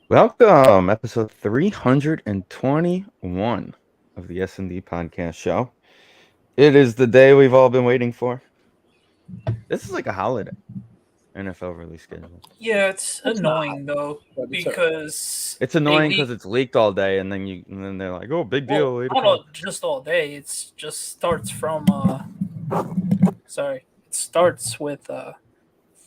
Welcome, episode 321 of the S&D Podcast Show. It is the day we've all been waiting for. This is like a holiday NFL release schedule. Yeah, it's It's not, annoying though but it's because It's they annoying because leak. it's leaked all day, and then they're like, "Oh, big Well, deal, 8 not o'clock." all, just all day. It's just starts from. Sorry, it starts with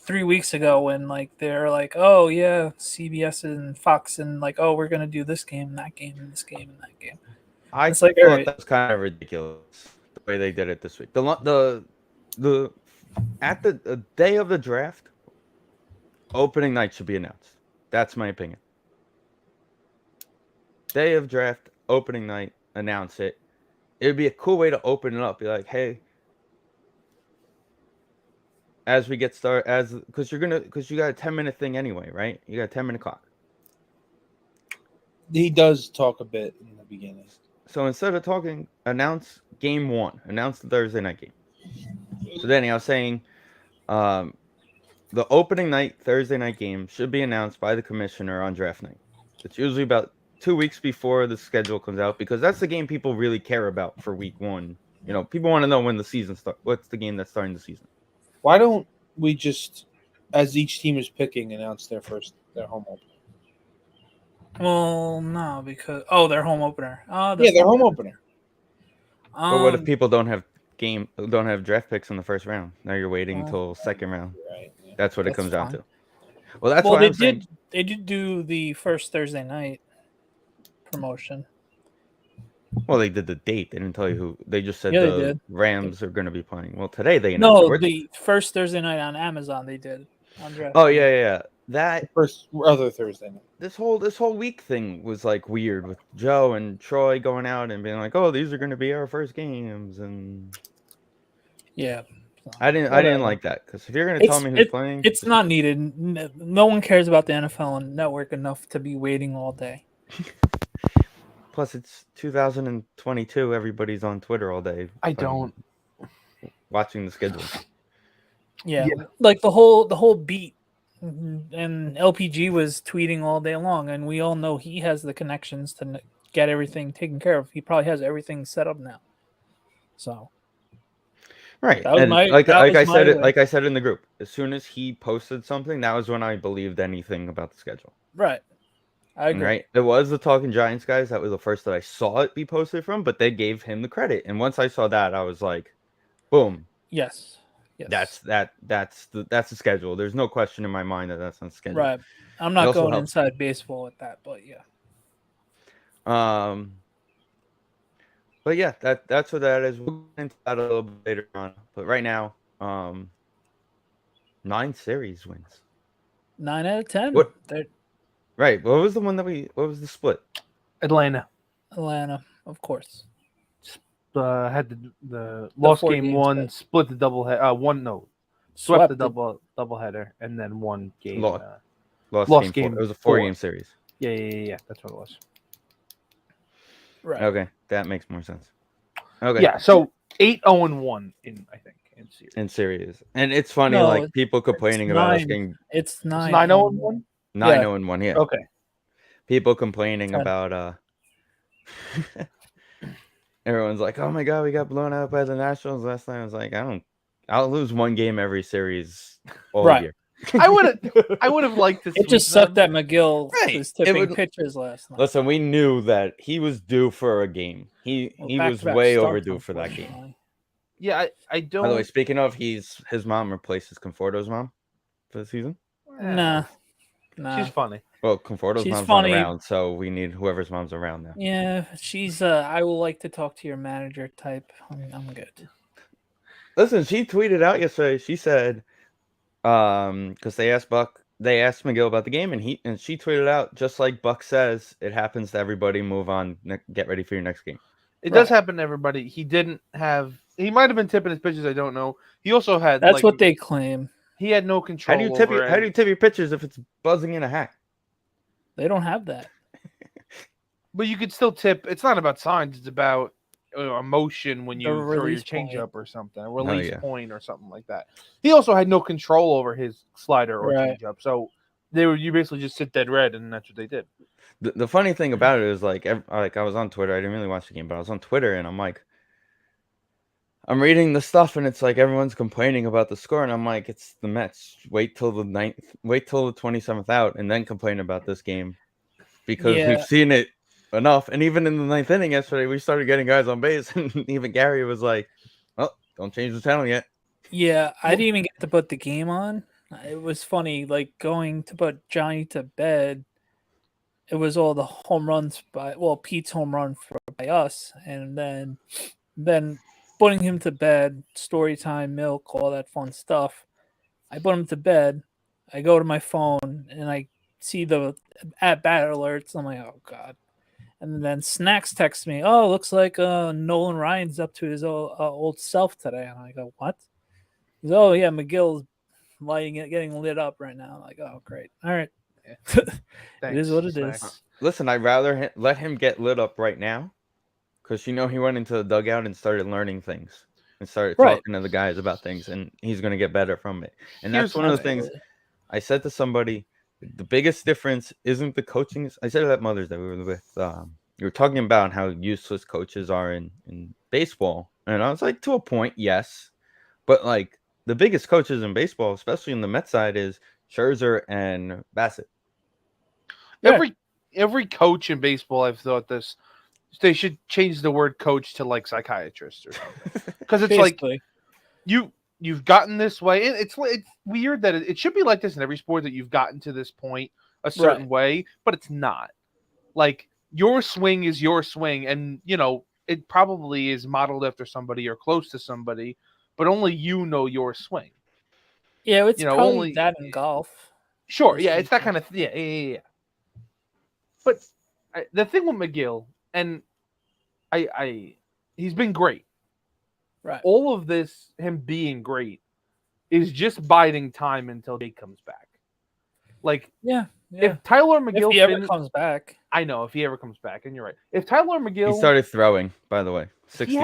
3 weeks ago when like they're like, oh yeah, CBS and Fox and like, oh, we're gonna do this game, that game, and this game, and that game. I It's like, all thought right, that was kind of ridiculous the way they did it this week. The at the day of the draft, opening night should be announced. That's my opinion. Day of draft, opening night, announce it. It would be a cool way to open it up. Be like, hey, as we get started, because you got a 10-minute thing anyway, right? You got a 10-minute clock. he does talk a bit in the beginning. So instead of talking, announce game one, announce the Thursday night game. So Danny, I was saying, the opening night Thursday night game should be announced by the commissioner on draft night. It's usually about 2 weeks before the schedule comes out because that's the game people really care about for week one. You know, people want to know when the season starts. What's the game that's starting the season? Why don't we just, as each team is picking, announce their home opener? well, no, because their home opener. Yeah, their home opener. But what if people don't have draft picks in the first round? Now you're waiting Oh. until second round. Right. Yeah. That's what it That's comes down fine. to. Well, that's Well, why they I'm saying. they did do the first Thursday night promotion. Well, they did the date. They didn't tell you who. They just said Yeah, they the did. Rams are going to be playing. Well, today they announced. No, the first Thursday night on Amazon they did on draft. Oh night. yeah. That First other Thursday night. this whole week thing was like weird with Joe and Troy going out and being like, "Oh, these are going to be our first games," and Yeah. I didn't Whatever. like that because if you're going to tell me who's playing, It's not needed. No one cares about the NFL Network enough to be waiting all day. Plus, it's 2022. Everybody's on Twitter all day. I don't. Watching the schedule. Yeah, Yeah. like the whole beat, and LPG was tweeting all day long, and we all know he has the connections to get everything taken care of. He probably has everything set up now. So Right, That was and my- like that I was said my it, way. like I said in the group, as soon as he posted something, that was when I believed anything about the schedule. right, I agree. Right, it was the Talking Giants guys. That was the first that I saw it be posted from, but they gave him the credit. And once I saw that, I was like, boom, Yes. that's the schedule. There's no question in my mind that that's on the schedule. right. I'm It not also going helps. inside baseball with that, but yeah. But yeah, that's what that is. We'll get into that a little bit later on. But right now, 9 series wins. 9 out of 10. What? They're Right. What was the one that what was the split? Atlanta Atlanta, of course. had the lost four game games one, back. split the doubleheader. Swept the doubleheader, and then one game. Lost. Lost game. game It was a 4. 4-game series. Yeah. That's what it was. Right. Okay, that makes more sense. Okay. Yeah. So 8-0-1 in series. In series, and it's funny, No, like people complaining about us getting It's 9. 9-0-1. 9-0-1. Yeah. Okay. People complaining 10. about everyone's like, "Oh my god, we got blown out by the Nationals last night." I was like, I'll lose one game every series all Right. year. I would have liked to. It just sweep sucked that McGill Right. was It tipping would- pitches last night. Listen, we knew that he was due for a game. He was Back-to-back way starts, overdue for that game. unfortunately. Yeah, I don't. By the way, speaking of, his mom replaces Conforto's mom for the season. Nah. She's funny. Well, Conforto's She's mom's funny. not around, so we need whoever's mom's around now. Yeah, she's I will like to talk to your manager type. I'm good. Listen, she tweeted out yesterday. She said, because they asked McGill about the game, and she tweeted out, just like Buck says, it happens to everybody. Move on, get ready for your next game. It does happen to everybody. He didn't have. He might have been tipping his pitches. I don't know. He also had. That's what they claim. He had no control. How do you tip your pitchers if it's buzzing in a hat? They don't have that. But you could still tip. It's not about signs. It's about emotion when you The throw your release changeup point. or something, a release yeah. point or something like that. He also had no control over his slider or Right. changeup. So you basically just sit dead red, and that's what they did. The funny thing about it is like I was on Twitter. I didn't really watch the game, but I was on Twitter and I'm like, I'm reading the stuff and it's like everyone's complaining about the score, and I'm like, it's the Mets. Wait till the 27th out, and then complain about this game because we've Yeah, seen it enough. And even in the 9th inning yesterday, we started getting guys on base, and even Gary was like, "Well, don't change the channel yet." yeah. I didn't even get to put the game on. It was funny, like going to put Johnny to bed. It was all the home runs Pete's home run by us, and then putting him to bed, story time, milk, all that fun stuff. I put him to bed. I go to my phone and I see the at bat alerts. I'm like, oh god. And then Snacks texts me, oh, looks like Nolan Ryan's up to his old self today. And I go, what? He's, oh yeah, McGill's getting lit up right now. I'm like, oh great, all right. It is what it Snacks. is. Listen, I'd rather let him get lit up right now, because he went into the dugout and started learning things and started talking to the guys about things, and he's going to get better from it. And that's one of the things I said to somebody. The biggest difference isn't the coaching. I said it at Mother's Day. We were with, you were talking about how useless coaches are in baseball. And I was like, to a point, yes. But like the biggest coaches in baseball, especially in the Mets side, is Scherzer and Bassett. Every coach in baseball, I've thought this, they should change the word coach to like psychiatrist or something. Because it's Basically. like you've gotten this way. And it's weird that it should be like this in every sport, that you've gotten to this point a certain way, but it's not. Like your swing is your swing, and it probably is modeled after somebody or close to somebody, but only you know your swing. Yeah, it's probably only that in golf. Sure, yeah, it's that kind of yeah. But the thing with McGill, and he's been great. Right. All of this, him being great, is just biding time until Jake comes back. Like, yeah. If Tyler McGill, if he ever comes back, I know if he ever comes back, and you're right. If Tyler McGill, he started throwing, by the way, 60. He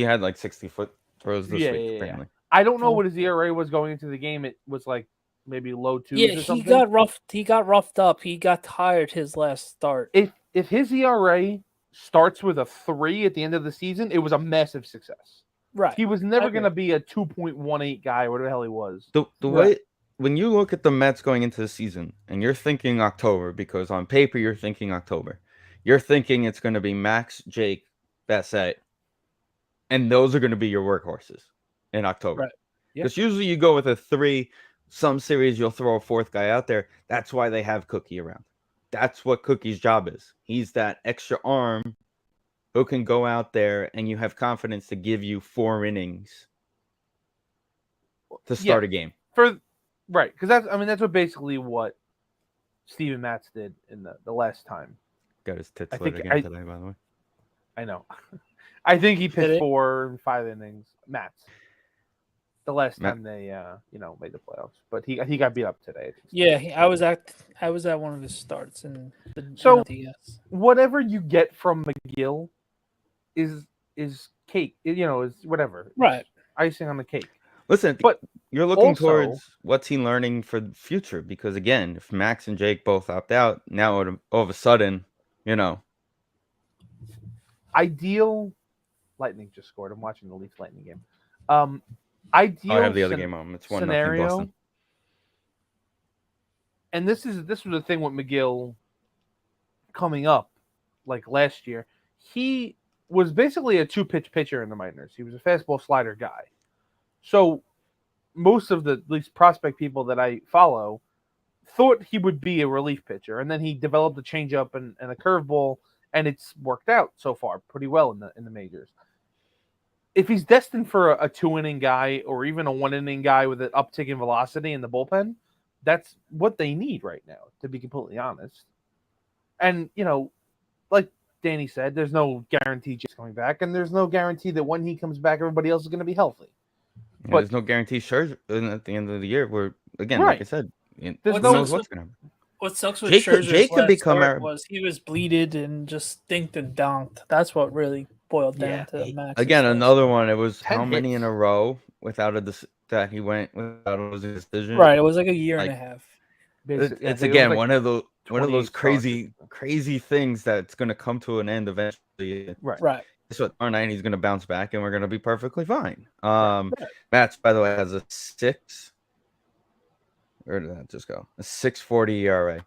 had like 60-foot throws this week. Apparently, I don't know what his ERA was going into the game. It was like maybe low twos. Yeah, or something. He got roughed up. He got tired his last start. If his ERA starts with a 3 at the end of the season, it was a massive success. Right. He was never going to be a 2.18 guy, whatever the hell he was. The way when you look at the Mets going into the season and you're thinking October, because on paper you're thinking October, you're thinking it's going to be Max, Jake, Bassett, and those are going to be your workhorses in October. Right. Because usually you go with a 3. Some series you'll throw a 4th guy out there. That's why they have Cookie around. That's what Cookie's job is. He's that extra arm who can go out there and you have confidence to give you 4 innings to start a game. Right, because that's what basically what Steven Matz did in the last time. Got his tits lit again today, by the way. I know. I think he pitched 4 and 5 innings. Matz. The last time they made the playoffs, but he got beat up today. Yeah, I was at one of his starts in the NLDS. Whatever you get from McGill is cake. Is whatever. Right. Icing on the cake. Listen, but you're looking towards what's he learning for the future, because again, if Max and Jake both opt out, now all of a sudden, Ideal. Lightning just scored. I'm watching the Leafs Lightning game. Ideal. I have the other game on. It's 1-0 Boston. And this was the thing with McGill coming up, like last year. He was basically a 2-pitch pitcher in the minors. He was a fastball slider guy. So most of the at least prospect people that I follow thought he would be a relief pitcher, and then he developed a changeup and a curveball, and it's worked out so far pretty well in the majors. If he's destined for a 2-inning guy or even a 1-inning guy with an uptick in velocity in the bullpen, that's what they need right now, to be completely honest. And, like Danny said, there's no guarantee Jake's coming back, and there's no guarantee that when he comes back, everybody else is going to be healthy. But there's no guarantee Scherzer at the end of the year. Where again, like I said, who knows what's going to happen. What sucks with Scherzer's last start was he was bleeded and just stinked and donked. That's what really boiled down to Max. Again, another one. It was how many in a row without that he went without a losing decision. Right, it was like a year and a half. It's again one of those 28 crazy things that's going to come to an end eventually. Right. So tomorrow night he's going to bounce back, and we're going to be perfectly fine. Right. Match, by the way, has a 6. Where did that just go? A 6.40 ERA.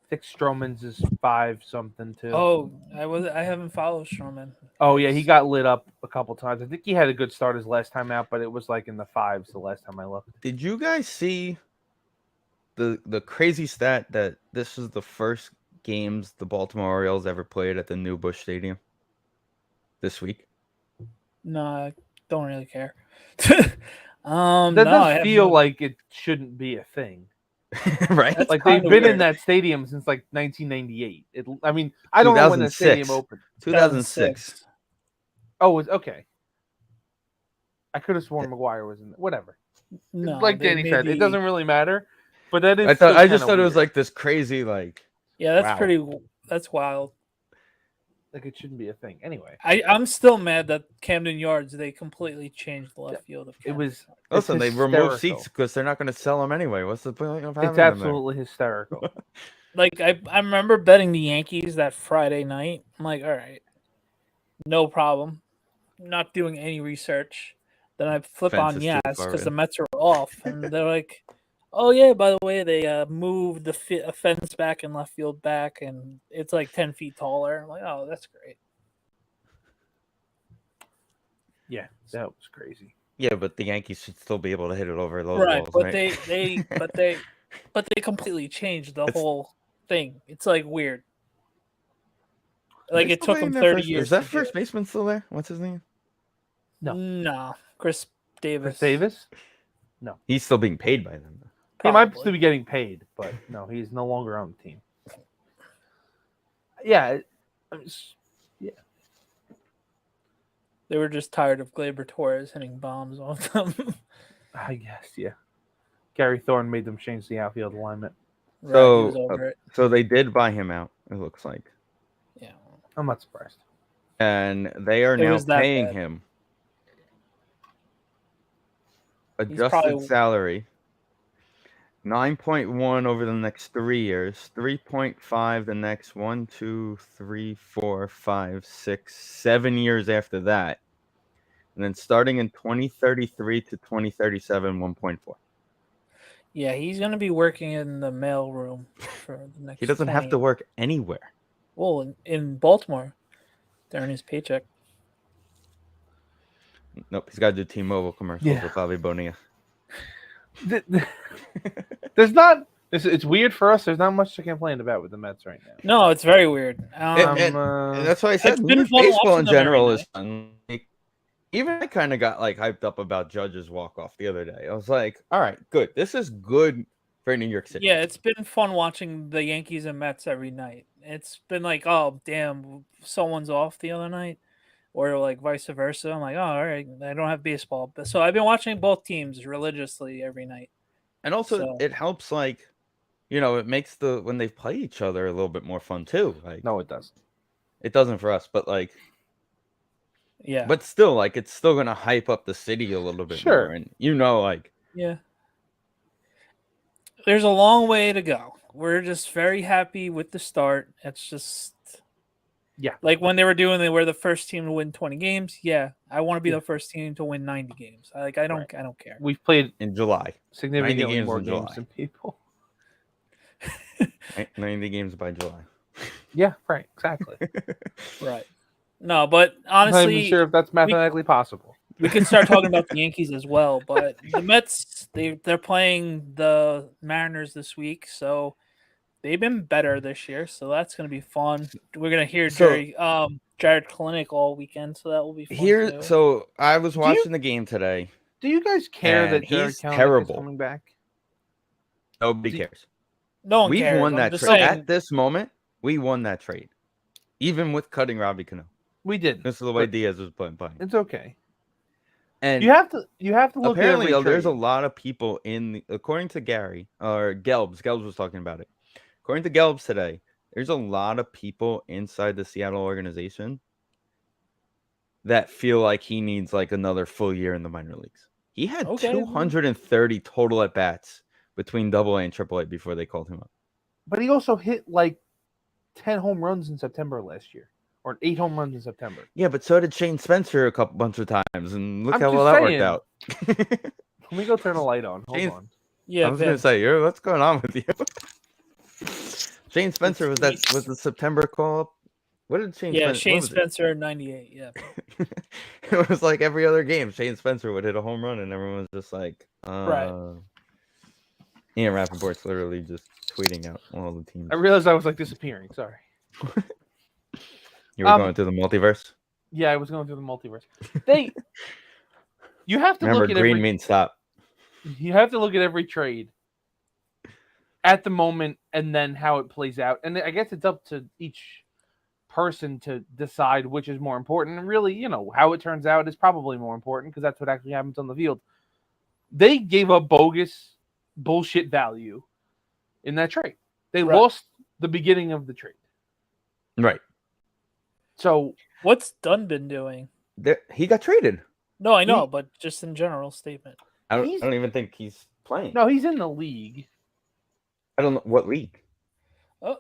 Dick Stroman's is 5 something too. Oh, I haven't followed Stroman. Oh yeah, he got lit up a couple times. I think he had a good start his last time out, but it was like in the 5s the last time I looked. Did you guys see the crazy stat that this is the first games the Baltimore Orioles ever played at the new Busch Stadium this week? No, I don't really care. That no, does feel like it shouldn't be a thing. Right? That's Like they've kinda been in weird. that stadium since like 1998. I mean, I don't know when the stadium 2006. opened. 2006. Oh, it's okay. I could have sworn McGuire was in there. Whatever. No, Like they Danny said, it maybe- doesn't really matter. But that is. I just thought it was like this crazy, like, Yeah, that's wow. That's wild. Like it shouldn't be a thing. Anyway, I'm still mad that Camden Yards they completely changed the left field of it Camden. was. Listen, they removed hysterical. seats because they're not going to sell them anyway. What's the point of having It's them absolutely hysterical. Like I remember betting the Yankees that Friday night. I'm like, all right, no problem. Not doing any research. Then I flip Fence on is too yes far because in. the Mets are off, and they're like, oh yeah, by the way, they moved the fence back and left field back, and it's like 10 feet taller. I'm like, oh, that's great. Yeah, that was crazy. Yeah, but the Yankees should still be able to hit it over those Right, balls, but right? they completely changed the It's- whole thing. It's like weird. Like They it still took them playing their 30 first- years. Is that to do first it. baseman still there? What's his name? No, Chris Davis. Chris Davis? He's still being paid by them. He might Probably. still be getting paid, but no, he's no longer on the team. Yeah, They were just tired of Gleyber Torres hitting bombs off them. I guess, yeah. Gary Thorne made them change the outfield alignment. Right, So, he was over it. So they did buy him out, it looks like. Yeah. I'm not surprised. And they are It now was that paying bad. him He's adjusted probably- salary 9.1 over the next 3 years, 3.5 the next 1, 2, 3, 4, 5, 6, 7 years after that. And then starting in 2033 to 2037, 1.4. Yeah, he's gonna be working in the mail room for the next. He doesn't have 20 to work anywhere. Well, in Baltimore, during his paycheck. Nope, he's got to do T-Mobile commercials Yeah. with Bobby Bonilla. There's not. It's weird for us. There's not much to complain about with the Mets right now. No, it's very weird. And that's why I said It's been New York fun baseball watching in them every general night. is fun. Like, even I kind of got like hyped up about Judge's walk-off the other day. I was like, all right, good. This is good for New York City. Yeah, it's been fun watching the Yankees and Mets every night. It's been like, oh damn, someone's off the other night, or like vice versa. I'm like, oh, all right, I don't have baseball, but so I've been watching both teams religiously every night. And also So- it helps, like, you know, it makes when they play each other a little bit more fun too. Like, No, it doesn't. it doesn't for us, but like, Yeah, but still, like, it's still gonna hype up the city a little bit Sure. more. And you know, like, yeah. There's a long way to go. We're just very happy with the start. It's just, Yeah. like when they were the first team to win 20 games. Yeah, I want to be the first team to win 90 games. I don't care. We've played in July, significantly games more in games July. than people. 90 games by July. Yeah, right. Exactly. Right. No, but I'm not even honestly, sure if that's mathematically possible. we could start talking about the Yankees as well. But the Mets, they're playing the Mariners this week, so they've been better this year. So that's going to be fun. We're going to hear Jared Klinick all weekend, so that will be fun. too. So I was you- watching the game today. Do you guys care And that Jared he's Kelenic terrible. is coming back? Nobody cares. No one We've cares. won I'm that just trade. saying- At this moment, we won that trade. Even with cutting Robbie Cano. We did. This is the way But Diaz was playing. It's okay. And You have to look apparently, at every there's a trade. lot of people according to Gary, or Gelbs was talking about it. According to Gelbs today, there's a lot of people inside the Seattle organization that feel like he needs like another full year in the minor leagues. He had Okay. 230 total at bats between Double A and Triple A before they called him up. But he also hit like 10 home runs in September last year, or 8 home runs in September. Yeah, but so did Shane Spencer a bunch of times, and look I'm how just well that saying. worked out. Let me go turn a light on. Hold Shane- on. Yeah, I was gonna Vince. say, what's going on with you? Shane Spencer was the September call up. What did Shane? Yeah, Spencer, Shane what was it? Spencer at 98. Yeah. It was like every other game, Shane Spencer would hit a home run, and everyone was just like, Right. Ian Rappaport's literally just tweeting out all the teams. I realized I was like disappearing. Sorry. You were going to the multiverse. Yeah, I was going through the multiverse. You have to Remember, look at green means stop. You have to look at every trade at the moment and then how it plays out. And I guess it's up to each person to decide which is more important. And really, how it turns out is probably more important because that's what actually happens on the field. They gave up bogus bullshit value in that trade. They lost the beginning of the trade. Right. So what's Dunn been doing? He got traded. No, I know, but just in general statement. I don't even think he's playing. No, he's in the league. I don't know what league. Oh,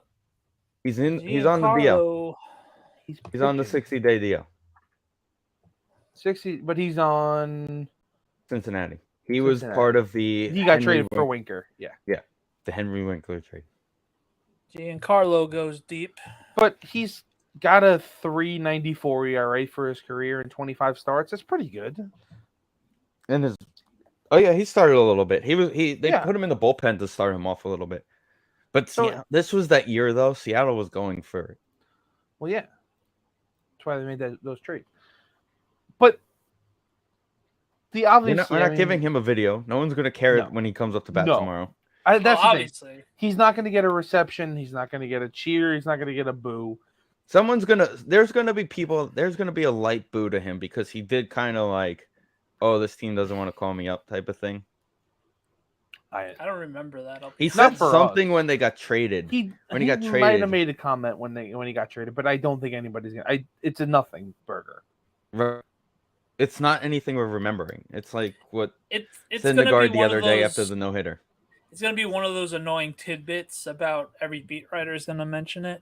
he's on the DL. He's on the 60-day DL. 60, but he's on Cincinnati. He was part of the. He got traded for Winker. Yeah. Yeah, the Henry Winkler trade. Giancarlo goes deep, but he's got a 3.94 ERA for his career and 25 starts. That's pretty good. And he started a little bit. They put him in the bullpen to start him off a little bit. But this was that year though. Seattle was going for it. Well, yeah, that's why they made those trades. But the obvious, we're not giving him a video. No one's going to care when he comes up to bat tomorrow. That's obviously he's not going to get a reception. He's not going to get a cheer. He's not going to get a boo. There's going to be people. There's going to be a light boo to him because he did kind of like, oh, this team doesn't want to call me up type of thing. I don't remember that. He said something when they got traded. He might have made a comment when he got traded, but I don't think anybody's gonna. It's a nothing burger. It's not anything we're remembering. It's like what it's Syndergaard the other day after the no-hitter. It's gonna be one of those annoying tidbits about every beat writer is gonna mention it.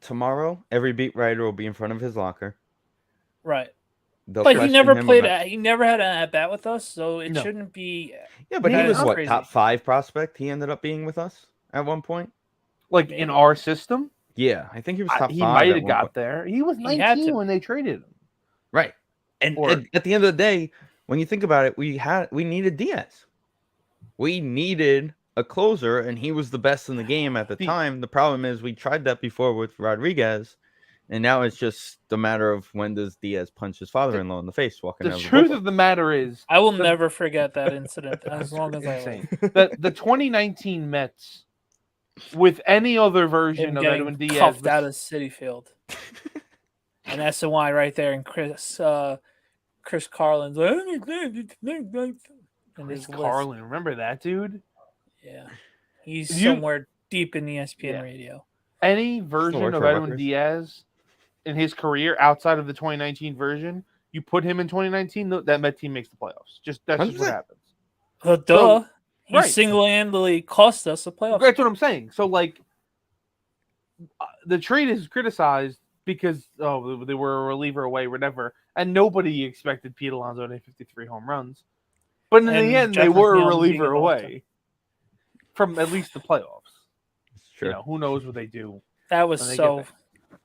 Tomorrow, every beat writer will be in front of his locker. Right. But he never played. He never had an at bat with us, so it shouldn't be. Yeah, but he was crazy. Top 5 prospect? He ended up being with us at one point, like in our system. Yeah, I think he was top 5. He might have got there. He was 19 when they traded him. Right, and at the end of the day, when you think about it, we needed Diaz. We needed a closer, and he was the best in the game at the time. The problem is we tried that before with Rodriguez. And now it's just a matter of when does Diaz punch his father-in-law in the face walking out. The truth of the matter is, I will never forget that incident as long as I live. The 2019 Mets, with any other version of Edwin Diaz, cuffed out of Citi Field, and SNY right there, and Chris Carlin's like, Chris Carlin, remember that dude? Yeah, he's somewhere deep in the ESPN radio. Any version of Edwin Diaz in his career outside of the 2019 version, you put him in 2019, that Met team makes the playoffs. That's just what happens. So, he single-handedly cost us a playoff. That's what I'm saying. So, like, the trade is criticized because they were a reliever away, whatever, and nobody expected Pete Alonso to hit 53 home runs. But in the end, they were a reliever away from at least the playoffs. Sure. Who knows what they do. That was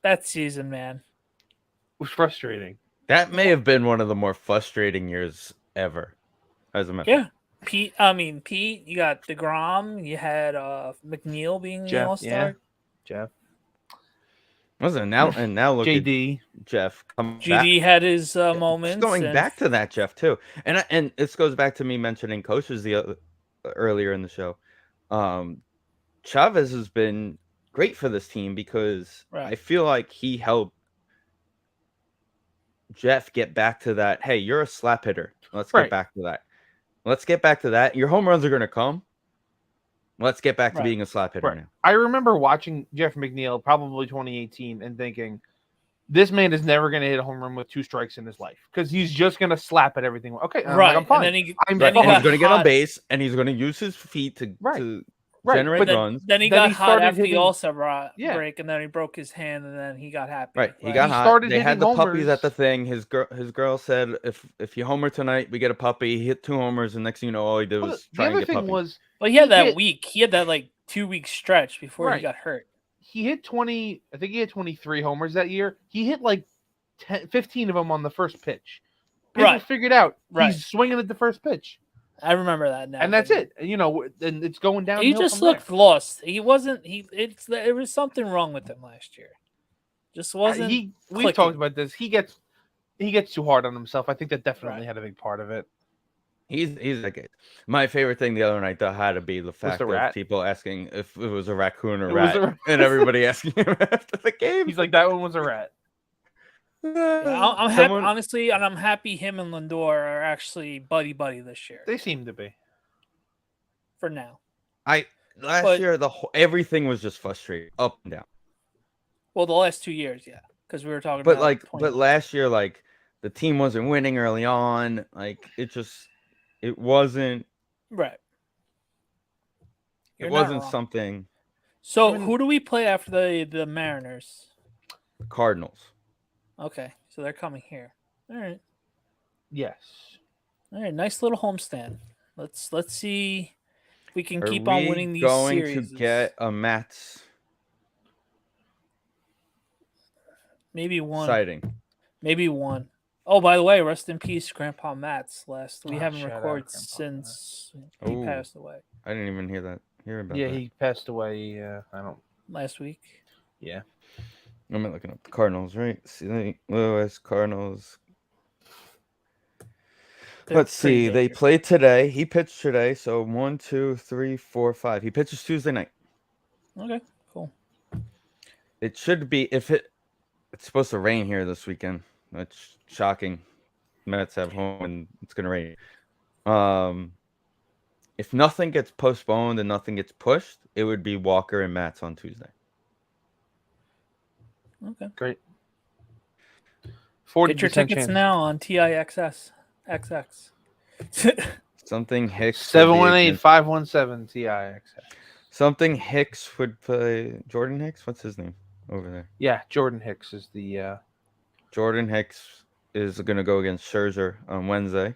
that season, man. It was frustrating. That may have been one of the more frustrating years ever. As a matter. Yeah. Pete, you got DeGrom, you had McNeil being the All-Star. Yeah. Jeff. Wasn't now and now look JD. at Jeff. GD had his moments. Going back to that, Jeff, too. And this goes back to me mentioning coaches earlier in the show. Chavez has been great for this team because I feel like he helped Jeff get back to that. Hey, you're a slap hitter. Let's get back to that. Let's get back to that. Your home runs are going to come. Let's get back to being a slap hitter now. I remember watching Jeff McNeil, probably 2018, and thinking, This man is never going to hit a home run with 2 strikes in his life because he's just going to slap at everything. Okay, Right. I'm fine. And then he, I'm then Right. he And got he's going to get on hot. base, and he's going to use his feet to generate But runs. then he Then got he hot started after the hitting- All-Star Yeah. break, and then he broke his hand, and then he got happy. Right. He got He hot. started They had hitting the puppies at the homers. thing. His girl said, if you homer tonight, we get a puppy. He hit 2 homers, and next thing you know, all he did Well, was the try and other get thing puppies. was But he had that hit- week. He had that like 2-week stretch before he Right. got hurt. he hit 20. I think he had 23 homers that year. He hit like 15 of them on the first pitch. People Right. figured out Right. he's swinging at the first pitch, I remember that now. and that's it. And it's going downhill. He just from there. looked lost. He wasn't. There was something wrong with him last year. Just wasn't. We've clicking. talked about this. He gets too hard on himself. I think that definitely Right. had a big part of it. He's like it. My favorite thing the other night though had to be the fact the of rat? people asking if it was a raccoon or It was rat, a rat. and everybody asking him after the game. He's like, that one was a rat. Yeah, I'm happy, honestly, and I'm happy him and Lindor are actually buddy this year. They seem to be. For now. Last But- year everything was just frustrating, up and down. Well, the last 2 years, yeah, because we were talking But about. but last year, like the team wasn't winning early on. Like it wasn't. Right. It You're not wasn't wrong. something. So I mean- who do we play after the Mariners? Cardinals. Okay, so they're coming here. All right, Yes. nice little homestand. Let's see if we can Are keep on we winning these going series. to get a Mats maybe one. sighting? Maybe one. Oh, by the way, rest in peace, Grandpa Matt's last. We Oh, haven't shout out recorded Grandpa since he Ooh. passed away I didn't even hear about Yeah, that. he passed away. I don't. last week. Yeah. I'm looking up the Cardinals, right? St. Louis Cardinals. They're Let's pretty see. They dangerous. played today. He pitched today. So 1, 2, 3, 4, 5. He pitches Tuesday night. Okay, cool. It should be it's supposed to rain here this weekend. That's shocking. Mets have home and it's gonna rain. If nothing gets postponed and nothing gets pushed, it would be Walker and Mats on Tuesday. Okay. Great. Get your tickets now on TIXS XX. Something Hicks. would be 718-517 TIX. Something Hicks would play. Jordan Hicks? What's his name over there? Yeah, Jordan Hicks is the. Jordan Hicks is going to go against Scherzer on Wednesday.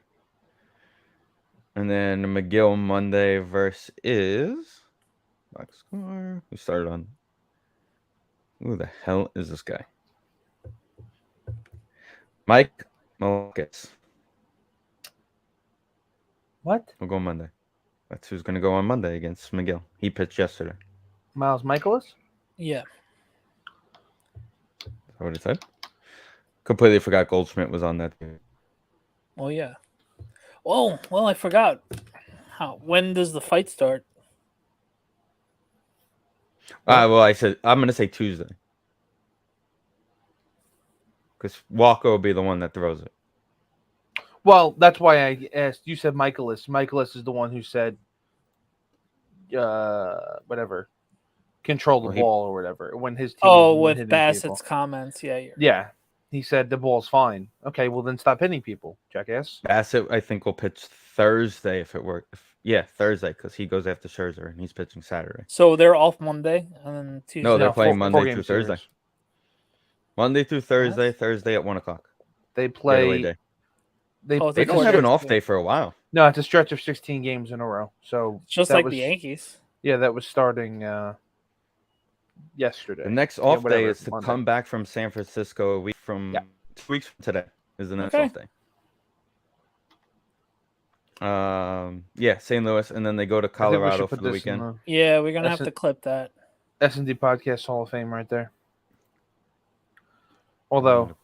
And then McGill Monday versus box score. Who started on? Who the hell is this guy? Mike Malakis. What? We'll go Monday. That's who's going to go on Monday against McGill. He pitched yesterday. Miles Michaelis? Yeah. Is that what it said? Completely forgot Goldschmidt was on that team. Oh yeah. Oh well, I forgot. When does the fight start? Well, I'm going to say Tuesday. Because Walker will be the one that throws it. Well, that's why I asked. You said Michaelis. Michaelis is the one who said, whatever, control the Well, he- ball or whatever. When his team Oh, was with hitting Bassett's people. comments. Yeah. Yeah, he said the ball's fine. Okay, well then stop hitting people, jackass. Bassett, I think, will pitch Thursday if it works. Yeah, Thursday, because he goes after Scherzer and he's pitching Saturday. So they're off Monday and then Tuesday. No, they're playing four Monday game through Thursday. series. Monday through Thursday, Thursday at 1 o'clock. They Getaway play. day. They Oh, They It's don't a have an stretch, off yeah. day for a while. No, it's a stretch of 16 games in a row. So Just that like was, the Yankees. Yeah, that was starting yesterday. The next off day whatever, is to Monday. come back from San Francisco a week from Yeah. 2 weeks from today is the next Okay. off day. Yeah, St. Louis, and then they go to I think we should Colorado put for the this in weekend. Yeah, we're gonna That's have it. to clip that. the SND Podcast Hall of Fame right there. Although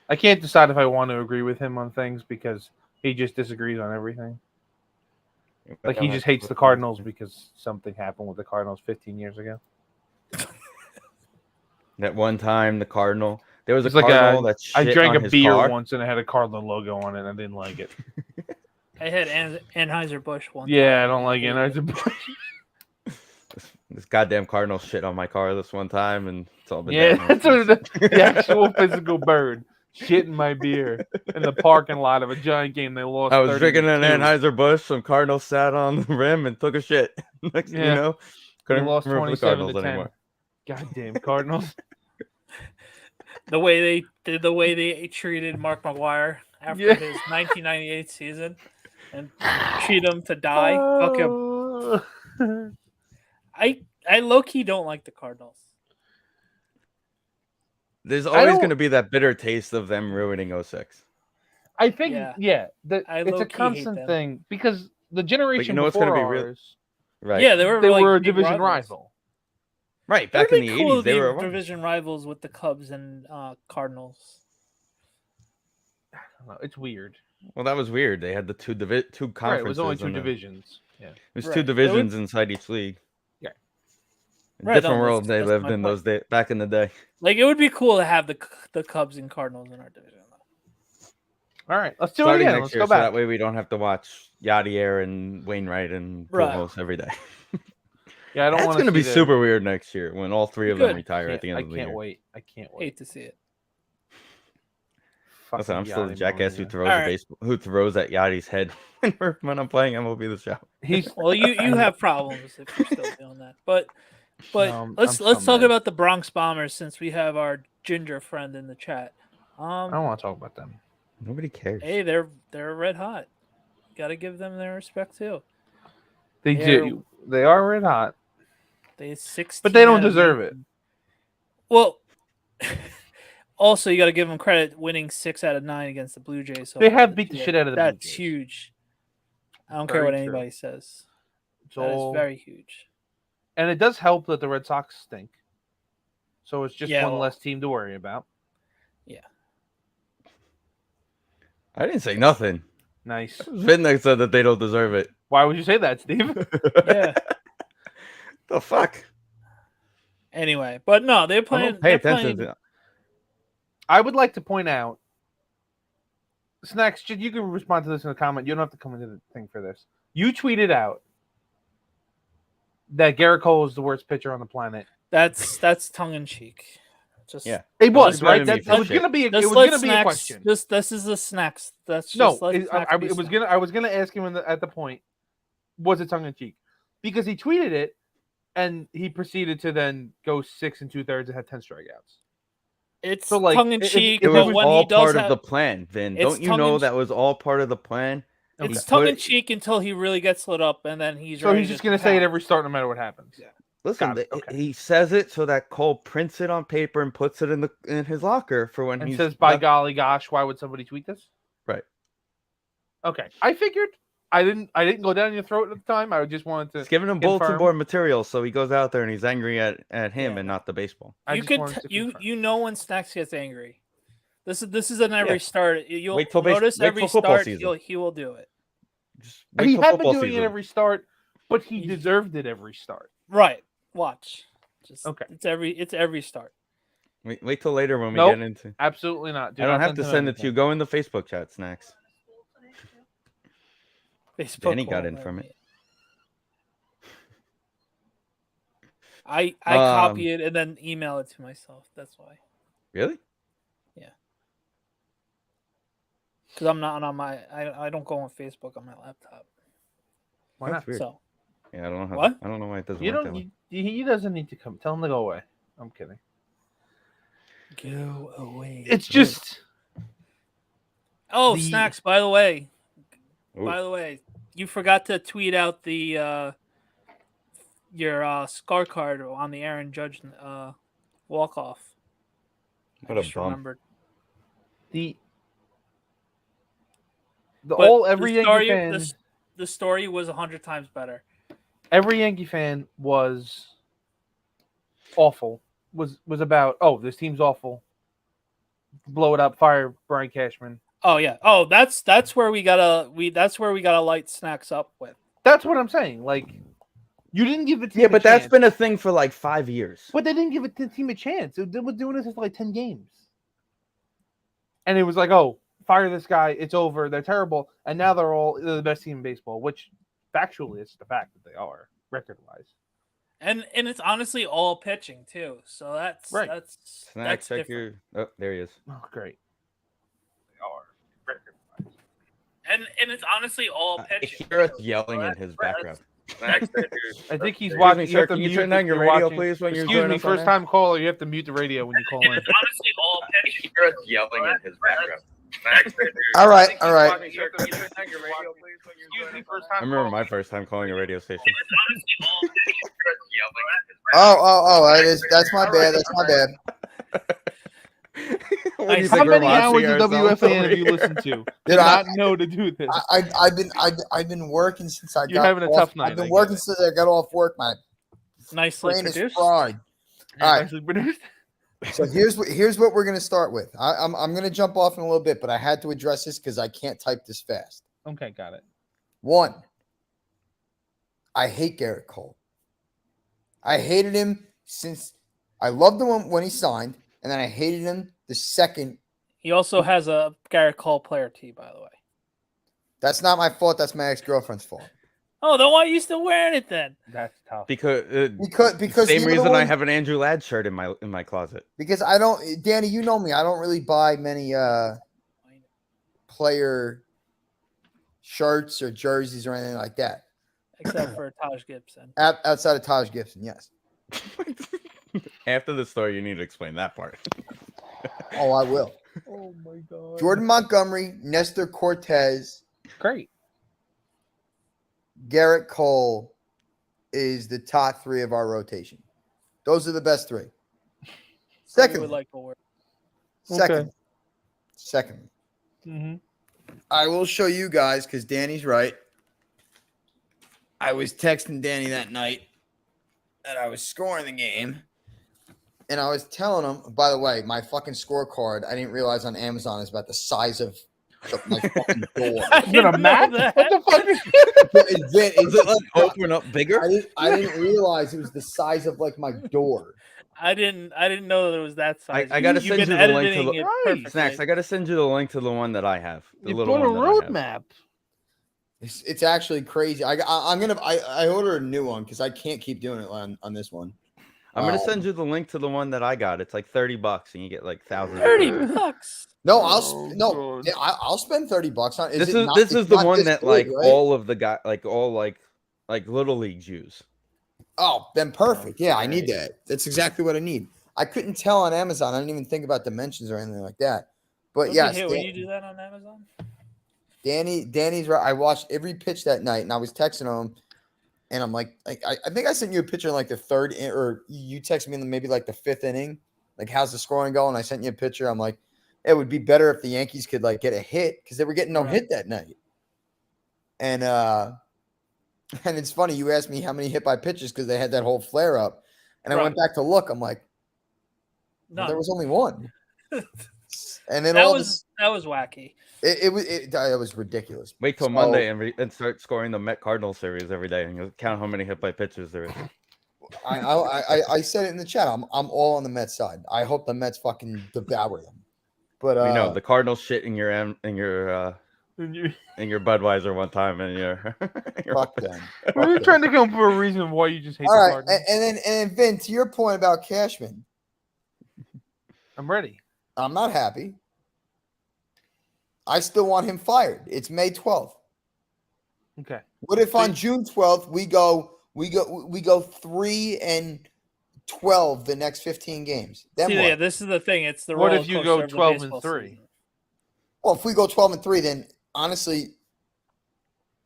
I can't decide if I want to agree with him on things because he just disagrees on everything. Like he just hates the Cardinals because something happened with the Cardinals 15 years ago. That one time, the Cardinal. There was a It's like Cardinal that I shit drank on a his beer car. once and it had a Cardinal logo on it and I didn't like it. I had Anheuser-Busch one. Yeah, I time. don't like it. This goddamn Cardinal shit on my car this one time, and it's all been Yeah, downhill that's since. the actual physical bird shit in my beer in the parking lot of a Giant game. They lost. I was drinking an 30-2. Anheuser-Busch. Some Cardinal sat on the rim and took a shit. Next thing you Yeah. know, They couldn't lost root for the 27-10. Cardinals anymore. Goddamn Cardinals. The way they treated Mark McGuire after Yeah. his 1998 season and treat him to die. Fuck him. Oh. I low key don't like the Cardinals. There's I always don't- going to be that bitter taste of them ruining 06. I think, Yeah. it's a low-key hate constant them. thing because the generation know what's before gonna be real- ours, Right. Yeah, they were they like were a big division rivals. rival. Right. It Back would in be the cool 80s, to they be were rivals. division rivals with the Cubs and Cardinals. I don't know, it's weird. Well, that was weird. They had the two conferences. Right, it was only two and divisions. Yeah. It was Right. two It would- divisions inside each league. Yeah. Right, Different no, world they that's lived my in point. those days back in the day. Like it would be cool to have the Cubs and Cardinals in our division. All right, let's do it Starting again. next Let's year, go so back. that way we don't have to watch Yadier and Wainwright and Right. Pujols every day. Yeah, I don't That's want going to be see the- super weird next year when all three of them Good. retire at the end I of the can't year. wait. I can't wait. Hate to see it. Listen, I'm Fucking still the Yachty jackass who Molina. throws All a right. baseball, who throws at Yachty's head when I'm playing MLB The Show. He's Well, you have problems if you're still doing that. But No, let's I'm talk mad. about the Bronx Bombers since we have our ginger friend in the chat. I don't want to talk about them. Nobody cares. Hey, they're red hot. Got to give them their respect too. They They're- do. They are red hot, They 16, but they don't out of deserve it. 19. Well, also you got to give them credit winning 6 out of 9 against the Blue Jays. So They far have this beat the year. shit out of the Blue That's Jays. huge. I don't care Very what true. anybody says. It's That is all- very huge. and it does help that the Red Sox stink. So it's just Yeah, one well- less team to worry about. I didn't say nothing. Nice. Vinnick said that they don't deserve it. Why would you say that, Steve? Yeah. The fuck? Anyway, but no, they're I playing. don't pay They're attention. playing, I would like to point out, Snacks, you can respond to this in a comment. You don't have to come into the thing for this. You tweeted out that Garrett Cole is the worst pitcher on the planet. that's tongue in cheek. Just Yeah. It was, Just right? blaming me That for it was shit. gonna be. It Just was let gonna be a Snacks- question. This is the Snacks. That's just No, let it- Snacks I be was Snacks. I was gonna ask him at the point, was it tongue in cheek? Because he tweeted it, and he proceeded to then go 6 2/3 and had 10 strikeouts. It's So, like, tongue in if- cheek, It if was but when all he does part have, of the plan, Vin. It's Don't you tongue know in that was all part of the plan? Okay. it's He tongue put in it- cheek until he really gets lit up, and then he's So ready he's just to gonna say it pound. every start, no matter what happens. Yeah. Listen, Got it, okay. he says it so that Cole prints it on paper and puts it in his locker for when And he's says, "By not- golly gosh, why would somebody tweet this?" Right. Okay, I figured. I didn't go down your throat at the time. I just wanted to. It's giving him bulletin confirm. board material, so he goes out there and he's angry at him Yeah. and not the baseball. I You just could wanted to confirm. you know when Snacks gets angry. This is an every Yeah. start. You'll Wait till notice wait every till football start season. he will do it. Just wait He till had been football doing season. it every start, but he He- deserved it every start. Right. Watch. Just Okay. It's every start. Wait till later when we Nope. get into. Absolutely not. I don't have to send it to you. Go in the Facebook chat, Snacks. Facebook. Danny got won't in let from me. it. I Um, copy it and then email it to myself. That's why. Really? Because I'm not on my. I don't go on Facebook on my laptop. Why That's not? weird. So Yeah, I don't know how. What? I don't know why it doesn't You work don't. that way. He doesn't need to come. Tell him to go away. I'm kidding. go away. It's just. Oh, the- Snacks. By the way, Ooh. you forgot to tweet out the your scar card on the Aaron Judge walk off. What a bum. The But every the Yankee story, fan, the story was 100 times better. every Yankee fan was awful. Was about, oh, this team's awful. Blow it up, fire Brian Cashman. Oh yeah. Oh, that's where we gotta light Snacks up with. That's what I'm saying. Like, you didn't give the team Yeah, a but that's chance. been a thing for like 5 years. But they didn't give the team a chance. They were doing this for like 10 games. And it was like, oh, fire this guy. It's over. They're terrible. And now they're the best team in baseball, which factually is the fact that they are, record-wise. And it's honestly all pitching too. So that's Right. Snacks, check different. your. Oh, there he is. Oh, great. They are. And it's honestly all I pitching. hear us too. yelling So in his that's- background. I think he's Excuse watching. me, You sir, have to can you mute turn if down your you're radio, watching. please, when you're Excuse joining me, us on first air? time caller. You have to mute the radio when you call in. It's honestly all pitching. I hear us yelling in his background. All right. You have to turn down your radio, please, when you're Excuse me, first I time remember caller. my first time calling a radio station. It's honestly all pitching. You hear us yelling in his background. It is. That's my bad. That's my bad. What do you How think, we're many watching hours of ourselves WFAN over have you here? listened to? Dude, Did not know to do this. I've been working since I You're got having a off. tough night, I've been I working get it. since I got off work. My Nicely brain is produced. fried. All right. Nicely produced. So here's what we're gonna start with. I'm gonna jump off in a little bit, but I had to address this because I can't type this fast. Okay, got it. One, I hate Garrett Cole. I hated him since I loved him when he signed, and then I hated him the second. He also has a Garrett Cole player tee, by the way. That's not my fault. That's my ex-girlfriend's fault. Oh, then why are you still wearing it then? That's tough. Because Because same you're the reason I one- have an Andrew Ladd shirt in my closet. Because I don't, Danny, you know me. I don't really buy many player shirts or jerseys or anything like that. Except for Taj Gibson. Outside of Taj Gibson, yes. After the story, you need to explain that part. Oh, I will. Oh my god. Jordan Montgomery, Nestor Cortez, Great. Garrett Cole is the top three of our rotation. Those are the best three. You Second, would like to wear. second. Mm-hmm. I will show you guys because Danny's right. I was texting Danny that night that I was scoring the game. And I was telling him, by the way, my fucking scorecard, I didn't realize on Amazon is about the size of my fucking door. Is it a map? that. What the fuck is Is it like open up bigger? I didn't realize it was the size of like my door. I didn't know that it was that size. I gotta You've send been you the link to editing the it Right. perfectly. Snacks. I gotta send you the link to the one that I have. The You little put a one that I have. roadmap. It's actually crazy. I ordered a new one because I can't keep doing it on this one. I'm gonna send you the link to the one that I got. It's like $30, and you get like thousands. of 30 photos. bucks. No, Oh, God. I'll spend $30 on. This it not- is it's the not one this that good, like right? all of the guy like little leagues use. Oh, then perfect. Yeah, I need that. That's exactly what I need. I couldn't tell on Amazon. I didn't even think about dimensions or anything like that. But Don't yes, you hate when you do that on Amazon? Danny's right. I watched every pitch that night, and I was texting him, and I'm like I think I sent you a picture in like the third or you texted me in maybe like the fifth inning. Like, how's the scoring going? I sent you a picture. I'm like, it would be better if the Yankees could like get a hit because they were getting no hit that night. And it's funny you asked me how many hit by pitches because they had that whole flare up, and I went back to look. I'm like, well, there was only one. And then that was wacky. it was ridiculous. Wait till So- Monday and start scoring the Met Cardinal series every day, and you'll count how many hit by pitches there is. I said it in the chat. I'm all on the Mets side. I hope the Mets fucking devour them. But We know the Cardinals shit in your Budweiser one time, and your fuck them. We're trying to come up with a reason why you just hate All the right, Cardinals. and then Vin, to your point about Cashman, I'm ready. I'm not happy. I still want him fired. It's May 12th. Okay. What if on June 12th we go 3-12 the next 15 games? Then See, what? yeah, this is the thing. It's the What roller if you go coaster of the 12 and baseball 3? season. Well, if we go 12-3, then honestly,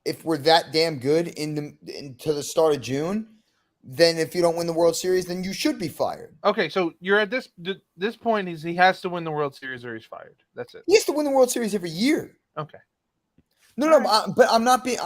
if we're that damn good into the start of June, then if you don't win the World Series, then you should be fired. Okay, so you're at this point. He has to win the World Series or he's fired. That's it. He has to win the World Series every year. Okay. No, but I'm not being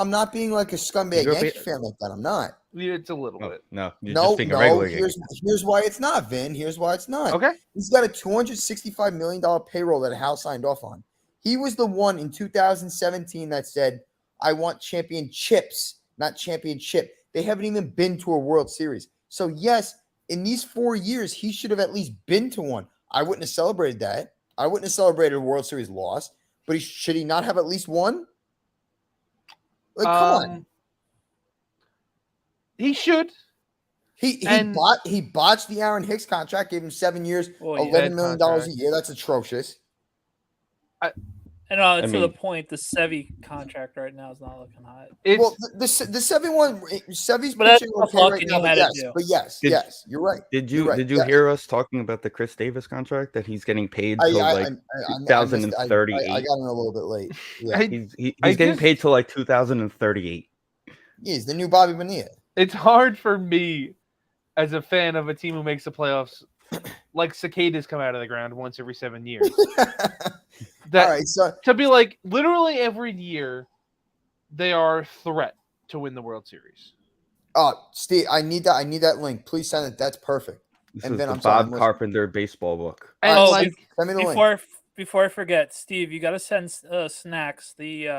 like a scumbag You're Yankee be- fan like that. I'm not. It's a little bit. No, you're No, just being a regular here's why it's not, Vin. Here's why it's not. Okay. He's got a $265 million payroll that Hal signed off on. He was the one in 2017 that said, I want championships, not championship. They haven't even been to a World Series. So, yes, in these 4 years, he should have at least been to one. I wouldn't have celebrated that. I wouldn't have celebrated a World Series loss. But should he not have at least one? Like, come on. He should. He And- botched the Aaron Hicks contract, gave him 7 years, Oh, yeah. $11 million a Contract. year. That's atrocious. And I to the mean- point, the Sevy contract right now is not looking hot. It's Well, the 7-1, Sevy's But that's pitching the okay right fucking now. you But had to yes, do. Did- yes, you're right. Did You're you right. did you Yeah. hear us talking about the Chris Davis contract that he's getting paid I till I, like I, I missed- 2038? I got in a little bit late. Yeah, I- He's I getting paid just- till like 2038. he's the new Bobby Bonilla. it's hard for me as a fan of a team who makes the playoffs, like cicadas come out of the ground once every 7 years. That All right, so to be like literally every year, they are a threat to win the World Series. Steve, I need that link. Please send it. That's perfect. This And is Ben, the I'm sorry, I'm Bob listening. Carpenter baseball book. And All right, like Steve, send me the link. Before I forget, Steve, you got to send Snacks the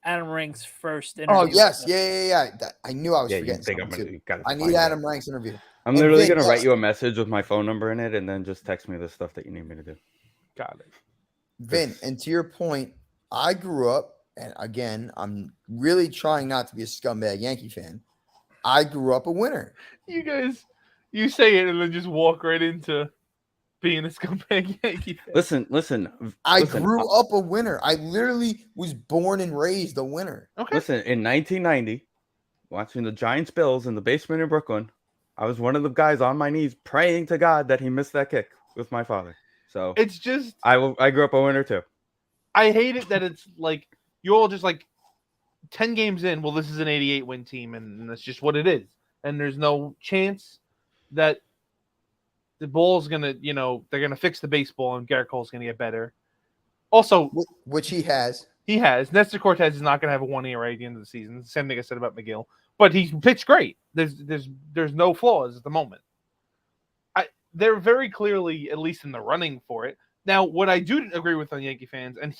Adam Ring's first interview. Oh with yes, us. yeah. I knew I was Yeah, you forgetting think I'm something gonna? too. You gotta I need find that. Adam Rank's interview. I'm And literally Vin, gonna yes. write you a message with my phone number in it, and then just text me the stuff that you need me to do. got it. Vin, and to your point, I grew up, and again, I'm really trying not to be a scumbag Yankee fan. I grew up a winner. You guys, you say it and then just walk right into being a scumbag Yankee fan. Listen. I listen, grew up a winner. I literally was born and raised a winner. Okay. Listen, in 1990, watching the Giants Bills in the basement in Brooklyn, I was one of the guys on my knees praying to God that he missed that kick with my father. So It's just I grew up a winner too. I hate it that it's like you all just like 10 games in. Well, this is an 88 win team, and that's just what it is. And there's no chance that the ball's gonna, they're gonna fix the baseball and Garrett Cole's gonna get better. Also, Which he has. he has Nestor Cortez is not gonna have a 1 ERA at the end of the season. Same thing I said about McGill, but he pitched great. There's no flaws at the moment. They're very clearly at least in the running for it. Now, what I do agree with on Yankee fans, and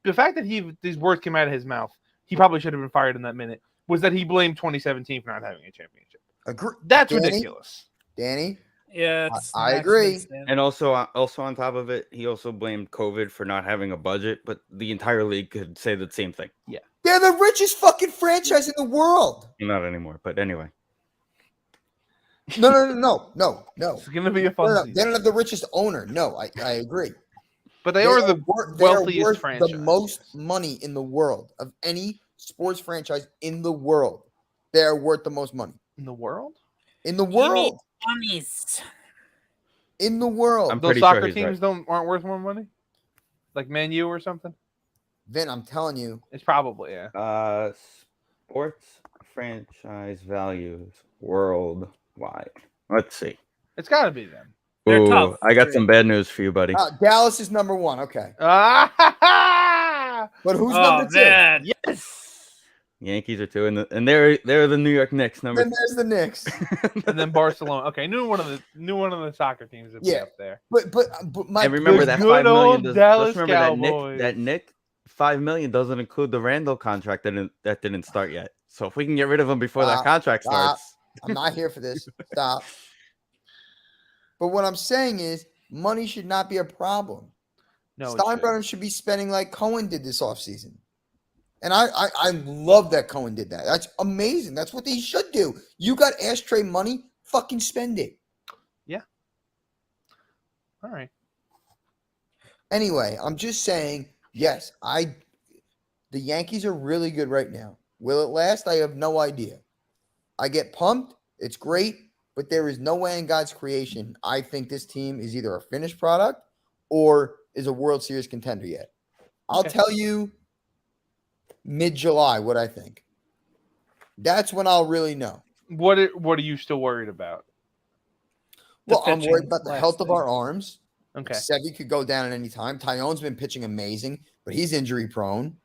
the fact that these words came out of his mouth, he probably should have been fired in that minute, was that he blamed 2017 for not having a championship. Agree. That's Danny? ridiculous. Danny, Yeah, I agree. And also on top of it, he also blamed COVID for not having a budget, but the entire league could say the same thing. they're the richest fucking franchise in the world. Not anymore, but anyway. No. It's gonna be a fun No, season. they don't have the richest owner. No, I agree. But they are the they are wealthiest worth franchise. the most money in the world of any sports franchise in the world. They are worth the most money in the world. in the Give me world. Mummies. In the world, I'm Those pretty sure soccer he's teams aren't worth more money, like Man U or something. Vin, I'm telling you, It's probably Sports franchise values worldwide. Let's see. It's got to be them. They're Ooh, top I got three. some bad news for you, buddy. Dallas is number one. Okay, Ah, but who's Oh number two? man, yes. Yankees are two, and they're the New York Knicks number. Then there's the Knicks. And then Barcelona. Okay, knew one of the soccer teams would be Yeah. up there. But my And remember The that good 5 million. old Does, Dallas let's remember Cowboys. that Nick 5 million doesn't include the Randall contract that didn't start yet. So if we can get rid of him before that contract stop. starts, I'm not here for this. Stop. But what I'm saying is, money should not be a problem. No, it shouldn't. Steinbrenner should be spending like Cohen did this offseason. And I love that Cohen did that. That's amazing. That's what he should do. You got ashtray money, fucking spend it. All right. Anyway, I'm just saying, yes, the Yankees are really good right now. Will it last? I have no idea. I get pumped. It's great, but there is no way in God's creation I think this team is either a finished product or is a World Series contender yet. I'll Okay. tell you mid-July what I think. That's when I'll really know. What are you still worried about? Well, I'm worried pitching about the last health of thing. our arms. Okay. Sevy could go down at any time. Tyone's been pitching amazing, but he's injury prone.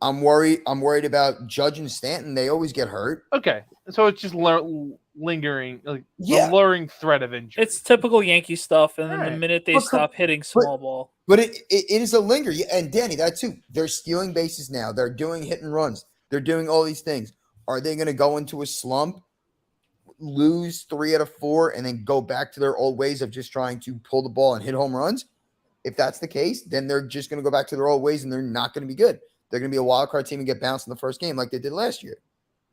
I'm worried about Judge and Stanton. They always get hurt. Okay. So it's just lingering, like Yeah. the luring threat of injury. it's typical Yankee stuff. And then the Alright. minute they But- stop hitting small ball, But it is a linger. Yeah, and Danny, that too. They're stealing bases now. They're doing hit and runs. They're doing all these things. Are they going to go into a slump, lose 3 out of 4, and then go back to their old ways of just trying to pull the ball and hit home runs? If that's the case, then they're just going to go back to their old ways and they're not going to be good. They're going to be a wild card team and get bounced in the first game like they did last year.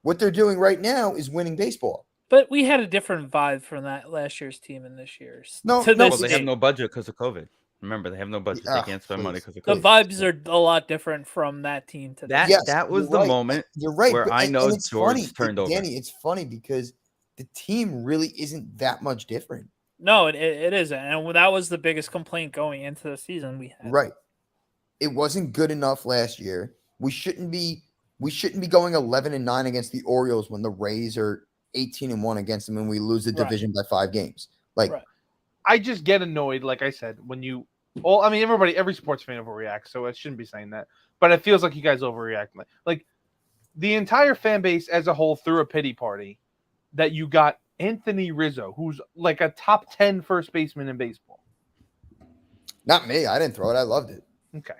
What they're doing right now is winning baseball. But we had a different vibe from that last year's team and this year's. No, to no, Well, this they have date. no budget because of COVID. Remember, they have no budget. They Ah, can't spend money please. because of The COVID. vibes are a lot different from that team to That this. Yes, that was you're the right. moment You're right. where but- I know it's George funny, turned over. Danny, it's funny because the team really isn't that much different. No, it isn't, and that was the biggest complaint going into the season we had. Right. It wasn't good enough last year. We shouldn't be going 11-9 against the Orioles when the Rays are 18-1 against them and we lose the Right. division by 5 games. Like, Right. I just get annoyed, like I said, when you all. I mean, every sports fan overreacts, so I shouldn't be saying that. But it feels like you guys overreact. Like the entire fan base as a whole threw a pity party that you got Anthony Rizzo, who's like a top 10 first baseman in baseball. not me. I didn't throw it. I loved it. Okay.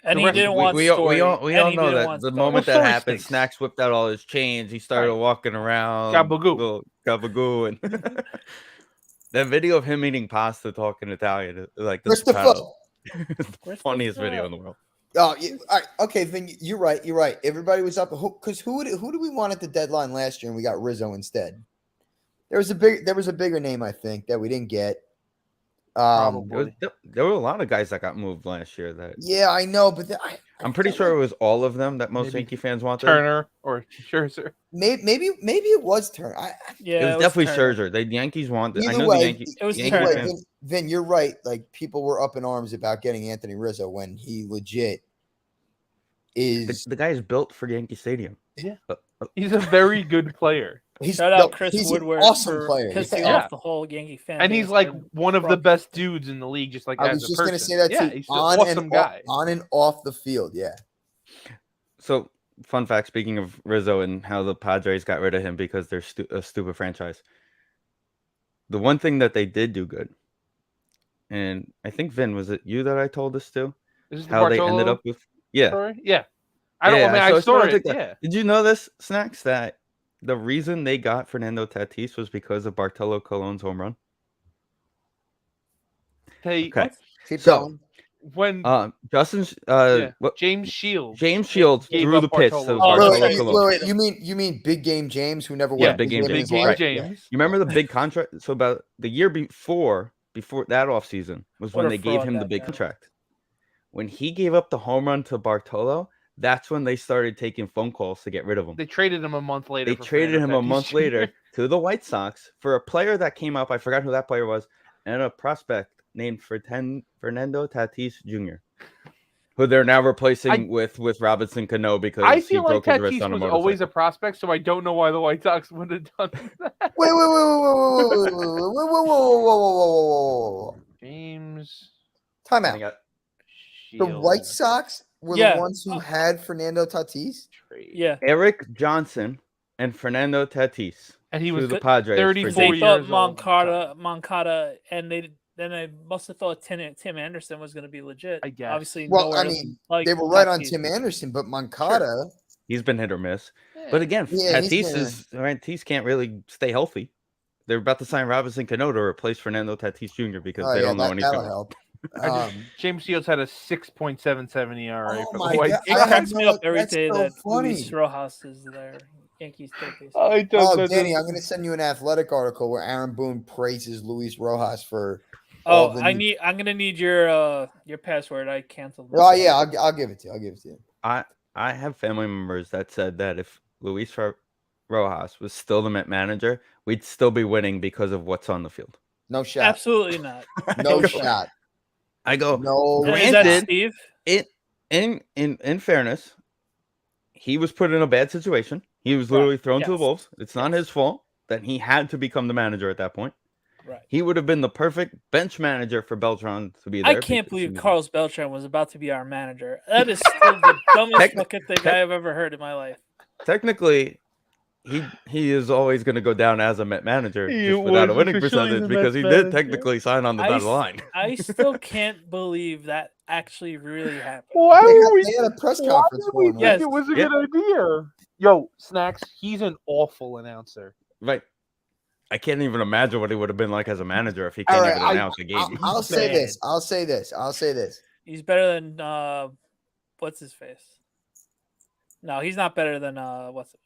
And The he rest- didn't we, want we all, story. we all and he know didn't that want the story. moment Well, that story happened, stinks. Snacks whipped out all his chains. He started Right. walking around. Gabagoo. little Gabagoo. And that video of him eating pasta talking Italian is like the Christopher. funniest video in the world. Oh, yeah, all right, okay. Then you're right. You're right. Everybody was up because who do we want at the deadline last year, and we got Rizzo instead. There was a bigger name, I think, that we didn't get. Probably. There were a lot of guys that got moved last year. That Yeah, I know, but I'm pretty sure it was all of them that most Maybe Yankee fans wanted. Turner or Scherzer. maybe it was Turner. Yeah, It was definitely Turner. Scherzer. The Yankees wanted. I Either know way, the Yankees. It was Yankee Turner. fans. Vin, you're right. Like people were up in arms about getting Anthony Rizzo when he legit is. The guy is built for Yankee Stadium. Yeah. He's a very good player. Shout out Chris he's Woodward an awesome for player. pissing Yeah. off the whole Yankee fan. And he's base like and one of the Brock. best dudes in the league, just like I as was a just person. gonna say that Yeah, too. he's an awesome guy. On and off the field. Yeah. So, fun fact: speaking of Rizzo and how the Padres got rid of him because they're a stupid franchise. The one thing that they did do good, and I think Vin, was it you that I told this to? Is this the How they ended Bartolo up with story? Yeah. I don't. Yeah, I mean, so I it's saw not it. like that. Yeah. Did you know this, Snacks? That the reason they got Fernando Tatis was because of Bartolo Colon's home run. They Okay. Keep So, going. when Justin, yeah, what James Shields. James Shields Gave threw up the pitch to Bartolo. Oh, Bartolo that's right. Colon. You mean Big Game James, who never Yeah, won Big Game in James. his Big Game life? James. You remember the big contract? So about the year before that offseason was What when a they gave fraud him the that big guy. contract. When he gave up the home run to Bartolo, that's when they started taking phone calls to get rid of him. They traded him a month later. They for traded him Fernando a Tatis month Jr. later to the White Sox for a player that came up. I forgot who that player was, and a prospect named Fernando Tatis Jr., who they're now replacing with Robinson Cano because I he feel like broke his wrist Tatis on a was motorcycle. always a prospect, so I don't know why the White Sox would have done that. Whoa. James Time I out. think The White Sox were Yeah. the ones who had Fernando Tatis. trade. Yeah, Eric Johnson and Fernando Tatis And he to was the good- Padres. 34 for they years thought old. Moncada, and they must have thought Tim Anderson was going to be legit. I guess. Obviously, Well, nowhere I mean, like they were right on Tatis. Tim Anderson, but Moncada. He's been hit or miss. Yeah. But again, Yeah, he's Tatis can't really stay healthy. They're about to sign Robinson Cano to replace Fernando Tatis Jr. because Oh, they yeah, don't know when he's that'll going. help. James Shields had a 6.77 ERA Oh for my the White God. It I Sox. cracks had me no- up every that's day so that funny. Luis Rojas is their Yankees third baseman. Oh, Danny, I'm going to send you an Athletic article where Aaron Boone praises Luis Rojas for. all Oh, the I'm new- gonna need your password. I canceled. Oh yeah, I'll give it to you. I have family members that said that if Luis Rojas was still the Met manager, we'd still be winning because of what's on the field. No shot. Absolutely not. No go- shot. I go, No. And is that Granted, Steve? in fairness, he was put in a bad situation. He was literally thrown to the Yes. wolves. It's not his fault that he had to become the manager at that point. Right. He would have been the perfect bench manager for Beltran to be there. I can't because believe he was- Carlos Beltran was about to be our manager. That is still the dumbest fucking thing I have ever heard in my life. Technically, he is always going to go down as a Met manager He just without a was winning officially percentage the because Mets he manager. did technically sign on the I dotted s- line. I still can't believe that actually really happened. Why They were we? had a press Why conference did for we him. think Yes. it was a Yeah. good idea? Yo, Snacks, he's an awful announcer. Right. I can't even imagine what he would have been like as a manager if he can't All right, even announce a game. I'll say Bad. this. I'll say this. He's better than what's his face? No, he's not better than what's it?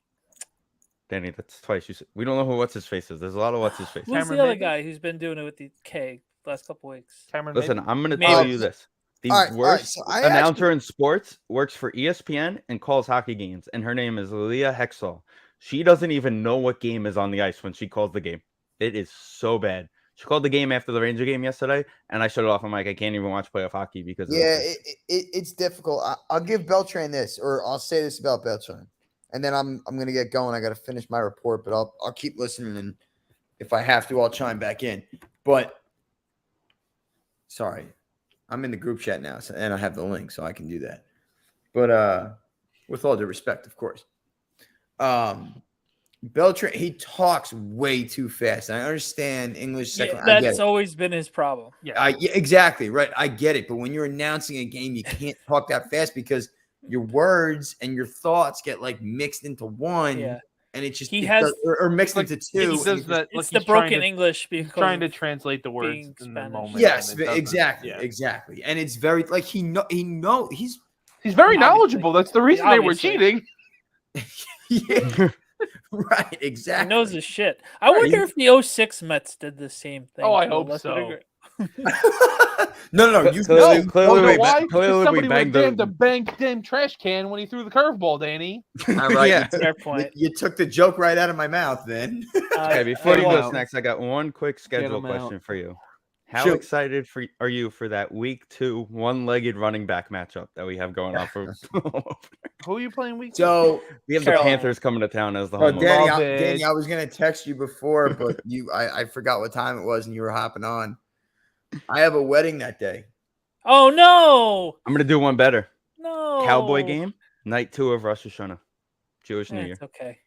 Danny, that's twice. We don't know who what's his face is. There's a lot of what's his face. Who's Cameron the other Maybin? guy who's been doing it with the K the last couple weeks? Cameron Listen, Maybin? I'm going to Maybe. tell you this. The All right, worst so I announcer actually- in sports works for ESPN and calls hockey games, and her name is Leah Hexall. She doesn't even know what game is on the ice when she calls the game. It is so bad. She called the game after the Ranger game yesterday, and I shut it off. I'm like, I can't even watch playoff hockey because of Yeah, this. it's difficult. I'll give Beltran this, or I'll say this about Beltran, and then I'm gonna get going. I got to finish my report, but I'll keep listening, and if I have to, I'll chime back in. But sorry, I'm in the group chat now, and I have the link, so I can do that. But with all due respect, of course, Beltran, he talks way too fast. And I understand English second. Yeah, I get that's it. always been his problem. Yeah. Yeah, exactly right. I get it, but when you're announcing a game, you can't talk that fast because your words and your thoughts get like mixed into one, Yeah. and it just He it has- does- or mixed Like, into two. He does that. It's like the he's trying broken to- English He's because trying to of translate the words being in the Spanish. moment. Yes, and it doesn't- exactly, yeah. exactly, and it's very like he's He's very Obviously. knowledgeable. That's the reason they were Obviously. cheating. yeah, right, He exactly. knows his shit. I wonder if the 06 Mets did the same thing. Oh, I to a hope lesser so. degree. no, you Clearly- No, clearly you know we ba- why? clearly Because we somebody banged would have the- jammed a damn trash can when he threw the curveball, Danny. All right, Yeah. Fair point. you took the joke right out of my mouth. Then Okay, before Get you 'em go out. next, I got one quick schedule 'em question out. for you. How Shoot. excited are you for that week 2 one-legged running back matchup that we have going on for? Who are you playing week? so. We have the Carolina. Panthers coming to town as the Oh, home. Danny, Love Danny, it. I was gonna text you before, but I forgot what time it was, and you were hopping on. I have a wedding that day. Oh no! I'm gonna do one better. No. Cowboy game, night 2 of Rosh Hashanah, Jewish New Year. It's okay.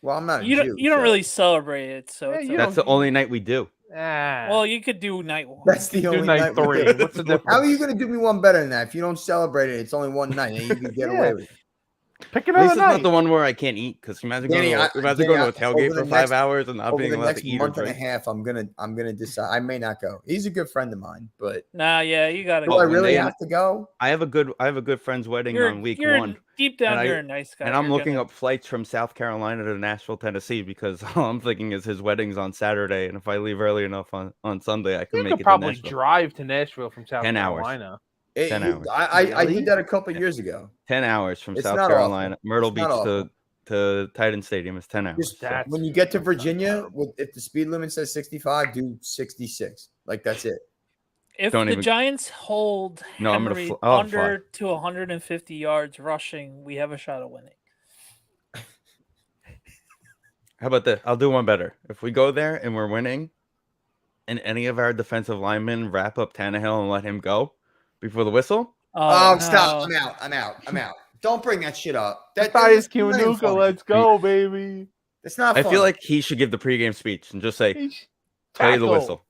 Well, I'm not. You don't Jew, so- really celebrate it, so Yeah, it's you okay. That's the only night we do. Ah, Well, you could do night one. That's the do only night night we 3. do. What's the difference? How are you gonna do me one better than that? If you don't celebrate it, it's only one night, and you can get Yeah. away with it. Pick At another least it's not night. the one where I can't eat because imagine Danny, going to Danny, a over tailgate the for 5 next- hours and not Over being the allowed next to eat or month and a drink. half, I'm gonna decide. I may not go. He's a good friend of mine, but Nah, yeah, you gotta do go. I when really they- have to go? I have a good friend's wedding on week you're 1. deep down, and you're a nice guy. And I'm You're looking gonna- up flights from South Carolina to Nashville, Tennessee, because all I'm thinking is his wedding's on Saturday, and if I leave early enough on Sunday, I can You make could it probably to Nashville. drive to Nashville from South 10 hours. Carolina. 10 hours. I Really? did that a couple years ago. 10 hours from It's South not Carolina, awful. Myrtle It's not Beach awful. to Titan Stadium is 10 hours. Just That's- when you get to that's not Virginia, terrible. if the speed limit says 65, do 66. Like that's it. If Don't the even- Giants hold No, I'm gonna Henry I'll under to 150 yards rushing, we have a shot of winning. How about this? I'll do one better. If we go there and we're winning, and any of our defensive linemen wrap up Tannehill and let him go before the whistle, Oh, stop. no. I'm out. Don't bring that shit up. Matthias that ain't Kiwanuka, funny. let's go, baby. It's not I funny. feel like he should give the pregame speech and just say, He's- play the Tackle. whistle.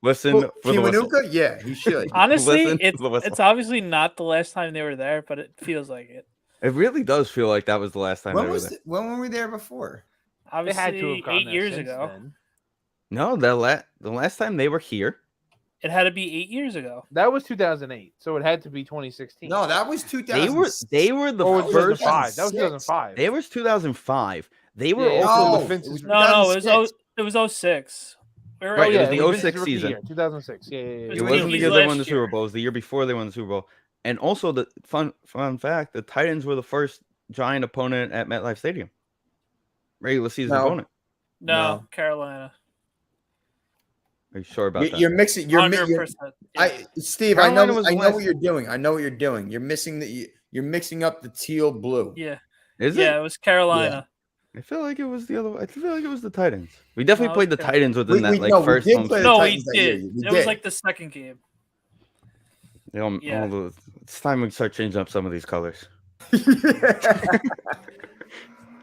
Listen for the whistle. Kiwanuka? Yeah, he should. Honestly, Listen to it's the whistle. it's obviously not the last time they were there, but it feels like it. It really does feel like that was the last time they were there. When were we there before? They Obviously, had to have gone 8 there years since ago. then. No, the last time they were here, It had to be 8 years ago. That was 2008, so it had to be 2016. No, that was 2000. they were the or was first. 2005. That was 2006. 2005. They was 2005. They were Yeah, also No, the Vince's- it was No, it 2006. was 06. We were- Right, it was it the Vince's 06 rookie season. year, 2006. Yeah. It It was wasn't the He's year they won last the Super year. Bowl. It was the year before they won the Super Bowl. And also the fun fact: the Titans were the first giant opponent at MetLife Stadium. Regular season No. opponent. No, No. Carolina. Are you sure about that? You're mixing. You're, 100%. Steve. Carolina I was the know last- what you're doing. I know what you're doing. You're missing You're mixing up the teal blue. Yeah. Is Yeah, it? it was Carolina. I feel like it was the other. I feel like it was the Titans. We definitely No, played the it's Titans within that like no, we first did home. play season. the No, we Titans that year. did. We It did. was like the second game. Yeah. It's time we start changing up some of these colors.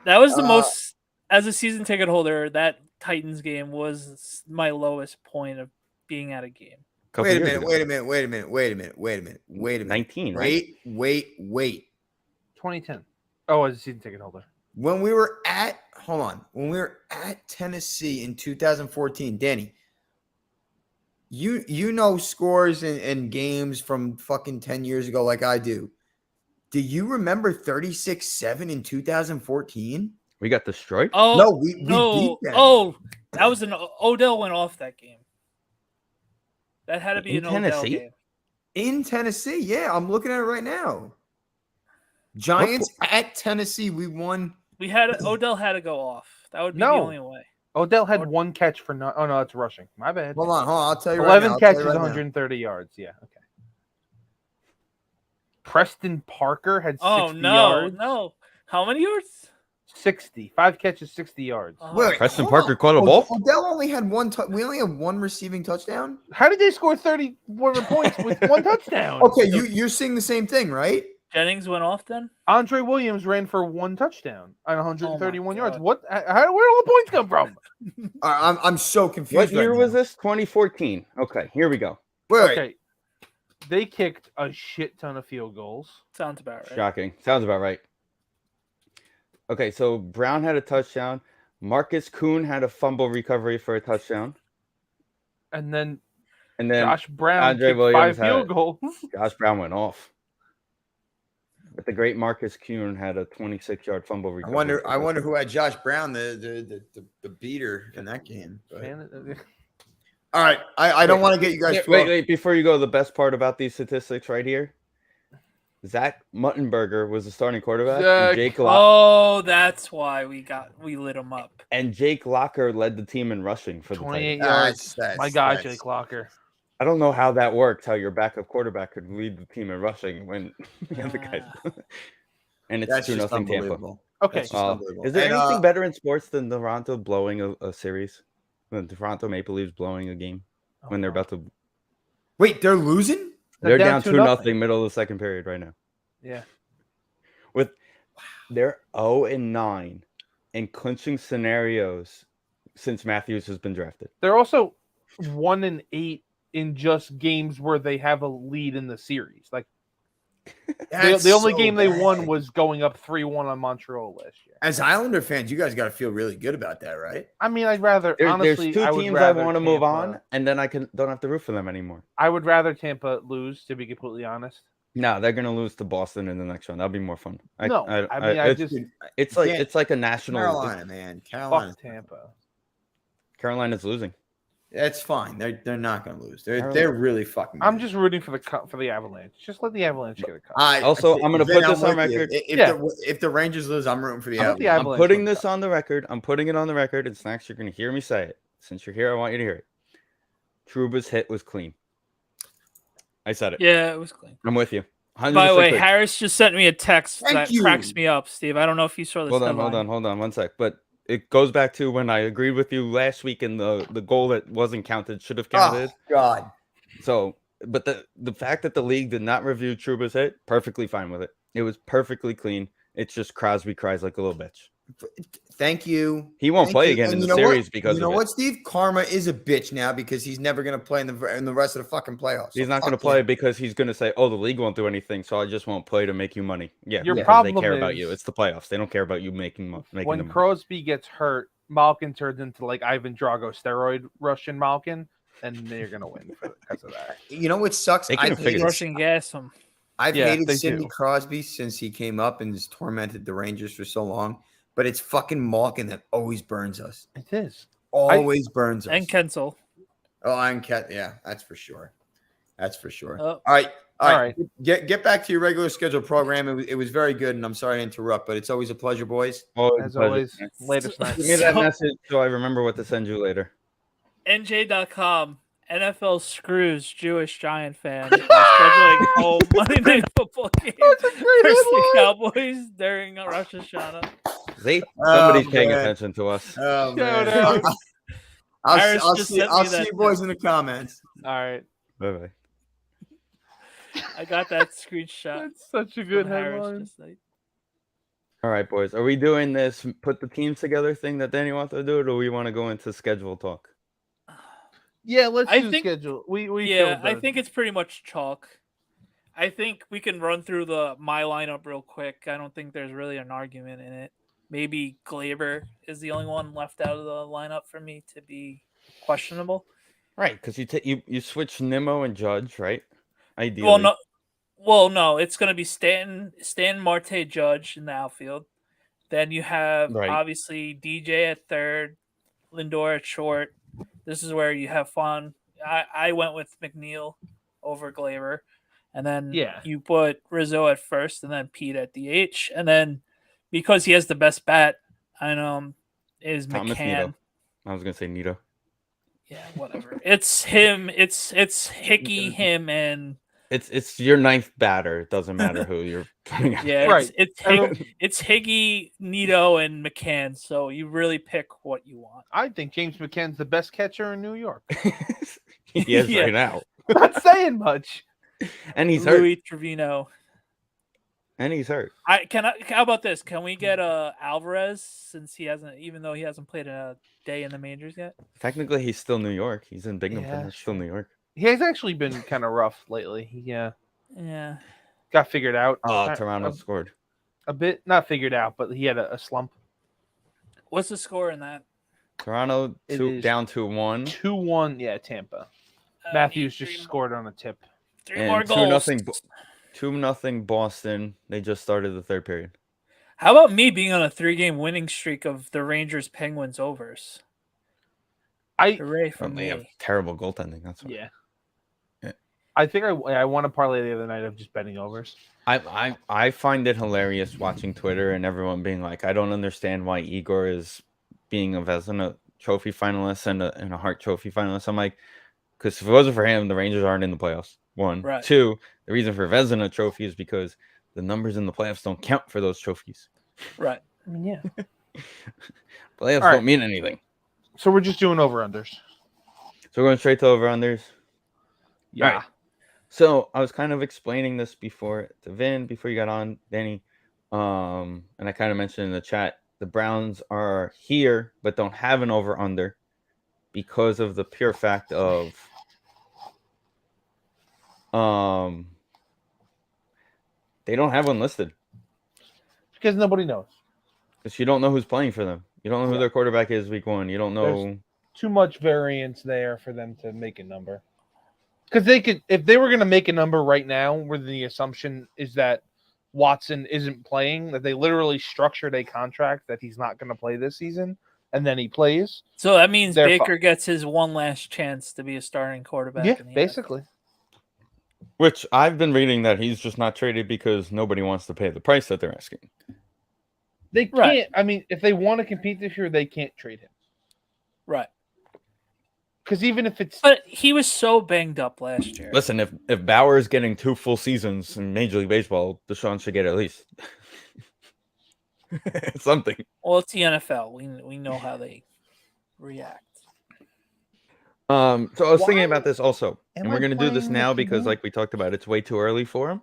That was the Uh, most, as a season ticket holder, that Titans game was my lowest point of being at a game. Couple Wait a years minute. ago. Wait a minute. 19, right? Wait. 2010. Oh, as a season ticket holder. When we were at Tennessee in 2014, Danny, you know scores and games from fucking 10 years ago like I do. Do you remember 36-7 in 2014? We got destroyed. Oh No, we no! beat them. Oh, that was an Odell went off that game. That had to be In an Odell Tennessee? game. In Tennessee, yeah, I'm looking at it right now. Giants at Tennessee, we won. Odell had to go off. That would be the No. only way. Odell had one catch for no. Oh no, that's rushing. My bad. Hold on. I'll tell you 11 right now. catches, 130 yards. Yeah, okay. Preston Parker had 60 Oh no, yards. no! How many yards? 60. 5 catches, 60 yards. Oh, Wait, Preston hold Parker on. caught a ball? Odell only had one. We only have one receiving touchdown. How did they score 31 points with one touchdown? Okay, you're seeing the same thing, right? Jennings went off then. Andre Williams ran for one touchdown on 131 yards. God. What? Where did all the points come from? I'm so confused. What year right was now. this? 2014. Okay, here we go. Wait. Okay. They kicked a shit ton of field goals. Sounds about right. Shocking. Sounds about right. Okay, so Brown had a touchdown. Marcus Kuhn had a fumble recovery for a touchdown. And then And then Josh Brown Andre kicked Williams 5 field had- goals. Josh Brown went off. But the great Marcus Kuhn had a 26-yard fumble I recovery. wonder who had Josh Brown, the beater in that game. But- Man, all right, I don't want to get you guys. Wait, before you go, the best part about these statistics right here. Zach Muttenberger was the starting quarterback. Zach. Oh, that's why we lit him up. And Jake Locker led the team in rushing for the 28 Titans. yards. My guy, Jake Locker. I don't know how that worked, how your backup quarterback could lead the team in rushing when the other guys. And it's That's 2-0 just Tampa. unbelievable. Okay. That's just unbelievable. Is there And, anything better in sports than Toronto blowing a series? Than Toronto Maple Leafs blowing a game when they're about to. Wait, they're losing? They're down 2-0. 2-0 middle of the second period right now. Yeah. They're 0-9 in clinching scenarios since Matthews has been drafted. They're also 1-8 in just games where they have a lead in the series. Like the only game they won was going up 3-1 on Montreal last year. As Islander fans, you guys got to feel really good about that, right? I mean, I'd rather honestly. There's I two would teams I rather want to move Tampa- on, and then I don't have to root for them anymore. I would rather Tampa lose, to be completely honest. No, they're gonna lose to Boston in the next round. That'll be more fun. I just it's like a national. Carolina, man. Carolina. fuck Tampa. Carolina's losing. That's fine. They're not going to lose. Carolina. They're really fucking good. I'm just rooting for the Avalanche. Just let the Avalanche get a cup. Also, I'm gonna put this on with you. record. If the Rangers lose, I'm rooting for the Avalanche. I'm putting this on the record. I'm putting it on the record. And Snacks, you're gonna hear me say it. Since you're here, I want you to hear it. Trouba's hit was clean. I said it. Yeah, it was clean. I'm with you. By the way, clean. Harris just sent me a text Thank that you. cracks me up, Steve. I don't know if you saw this. Hold on, 1 sec. But it goes back to when I agreed with you last week, and the goal that wasn't counted should have counted. Oh, God. So, but the fact that the league did not review Trouba's hit, perfectly fine with it. It was perfectly clean. It's just Crosby cries like a little bitch. Thank you. He won't Thank play you. again And in you the know series what? because you know of what, it. Steve? Karma is a bitch now because he's never going to play in the rest of the fucking playoffs. He's So not going to fuck play him. because he's going to say, "Oh, the league won't do anything, so I just won't play to make you money." Yeah, Your because problem they care about is- you. It's the playoffs. They don't care about you making the When money. Crosby gets hurt, Malkin turns into like Ivan Drago steroid Russian Malkin, and they're gonna win because of that. You know what sucks? They couldn't figure it. Rushing gas him. I've Yeah, hated they Sidney do. Crosby since he came up and has tormented the Rangers for so long. But it's fucking Malkin that always burns us. It is. Always burns us. And Kensel. Oh, and Cat. Yeah, that's for sure. That's for sure. Oh. All right. All right. Get back to your regular scheduled program. It was very good, and I'm sorry to interrupt, but it's always a pleasure, boys. As always, latest Give night. me that message so I remember what to send you later. NJ.com. NFL screws Jewish Giant fan by scheduling home Monday Night Football game That's a great versus the headline. Cowboys during Rosh Hashanah. See, somebody's paying man. attention to us. Oh, Shout man. out. Harris I'll just see, sent me I'll that see you boys in the comments. All right. Bye bye. I got that screenshot. That's such a good from Harris headline. just like, All right, boys. Are we doing this put the teams together thing that Danny wants to do, or do we want to go into schedule talk? Yeah, let's I do think- schedule. We yeah, killed I the- think it's pretty much chalk. I think we can run through my lineup real quick. I don't think there's really an argument in it. Maybe Glaber is the only one left out of the lineup for me to be questionable. Right, because you switch Nimmo and Judge, right? Ideally. Well, no, it's going to be Stanton, Marte, Judge in the outfield. Then you have Right. obviously DJ at third, Lindor at short. This is where you have fun. I went with McNeil over Glaber. And then Yeah. you put Rizzo at first and then Pete at DH. And then because he has the best bat, I know, is Thomas McCann. Nito. I was gonna say Nito. Yeah, whatever. It's him. It's Hickey, him, and It's your ninth batter. It doesn't matter who you're putting out. yeah, Right. it's Higgy, Nito, and McCann. So you really pick what you want. I think James McCann's the best catcher in New York. He is Yeah. right now, Not saying much. and he's hurt. Louis Trevino. And he's hurt. How about this? Can we get Alvarez since he hasn't, even though he hasn't played a day in the majors yet? Technically, he's still New York. He's in Binghamton. Yeah, That's still sure. New York. He has actually been kind of rough lately. He Yeah. got figured out. Toronto scored. A bit, not figured out, but he had a slump. What's the score in that? Toronto It is down 2-1. 2-1, yeah, Tampa. Matthews just scored on a tip. Three more And goals. 2-0 Boston. They just started the third period. How about me being on a 3-game winning streak of the Rangers Penguins overs? Hooray for They have me. terrible goaltending. That's why. Yeah. Yeah. I think I won a parlay the other night of just betting overs. I find it hilarious watching Twitter and everyone being like, I don't understand why Igor is being a Vezina Trophy finalist and a Hart Trophy finalist. I'm like, because if it wasn't for him, the Rangers aren't in the playoffs. One. Right. Two, the reason for Vezina Trophy is because the numbers in the playoffs don't count for those trophies. Right. I mean, yeah. Playoffs All right. don't mean anything. So we're just doing over-unders. So we're going straight to over-unders. Yeah. All right. So I was kind of explaining this before to Vin, before you got on, Danny. And I kind of mentioned in the chat, the Browns are here, but don't have an over-under because of the pure fact of they don't have one listed. Because nobody knows. Because you don't know who's playing for them. You don't know who their quarterback is week one. You don't know. Too much variance there for them to make a number. Because they could, if they were going to make a number right now, where the assumption is that Watson isn't playing, that they literally structured a contract that he's not going to play this season, and then he plays. So that means They're Baker gets his one last chance to be a starting quarterback. Yeah, in the basically. Which I've been reading that he's just not traded because nobody wants to pay the price that they're asking. They can't. Right. I mean, if they want to compete this year, they can't trade him. Right. Because even if it's But he was so banged up last year. Listen, if Bauer is getting 2 full seasons in Major League Baseball, Deshaun should get at least something. Well, it's the NFL. We know how they react. So I was thinking Why about this also, am and we're I going to do this playing now the because, game? like we talked about, it's way too early for him.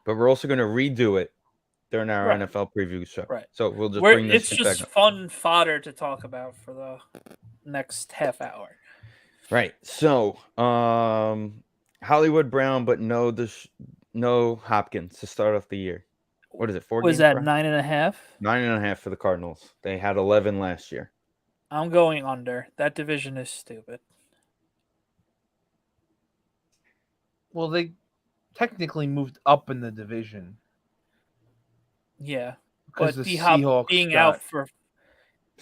But we're also going to redo it during our Right. NFL preview show. Right. So we'll just bring this It's shit just back up. fun fodder to talk about for the next half hour. Right. So, Hollywood Brown, but no Hopkins to start off the year. What is it? 4 Was games? that Brown? 9.5? 9.5 for the Cardinals. They had 11 last year. I'm going under. That division is stupid. well, they technically moved up in the division Yeah. because But the D-Hop Seahawks being got, out for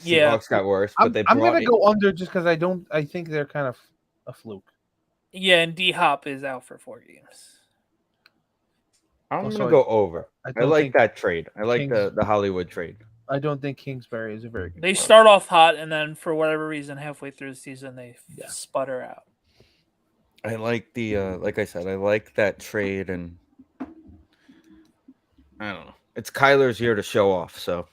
Yeah. Seahawks got worse, but they I'm brought gonna go under just because I think they're kind of a fluke. and D-Hop is out for 4 games. I'm Also, gonna go over. I don't like think that trade. I like Kings- the Hollywood trade. I don't think Kingsbury is a very good. They player. start off hot, and then for whatever reason, halfway through the season, they sputter out. I like the like I said, I like that trade, and I don't know. It's Kyler's year to show off, so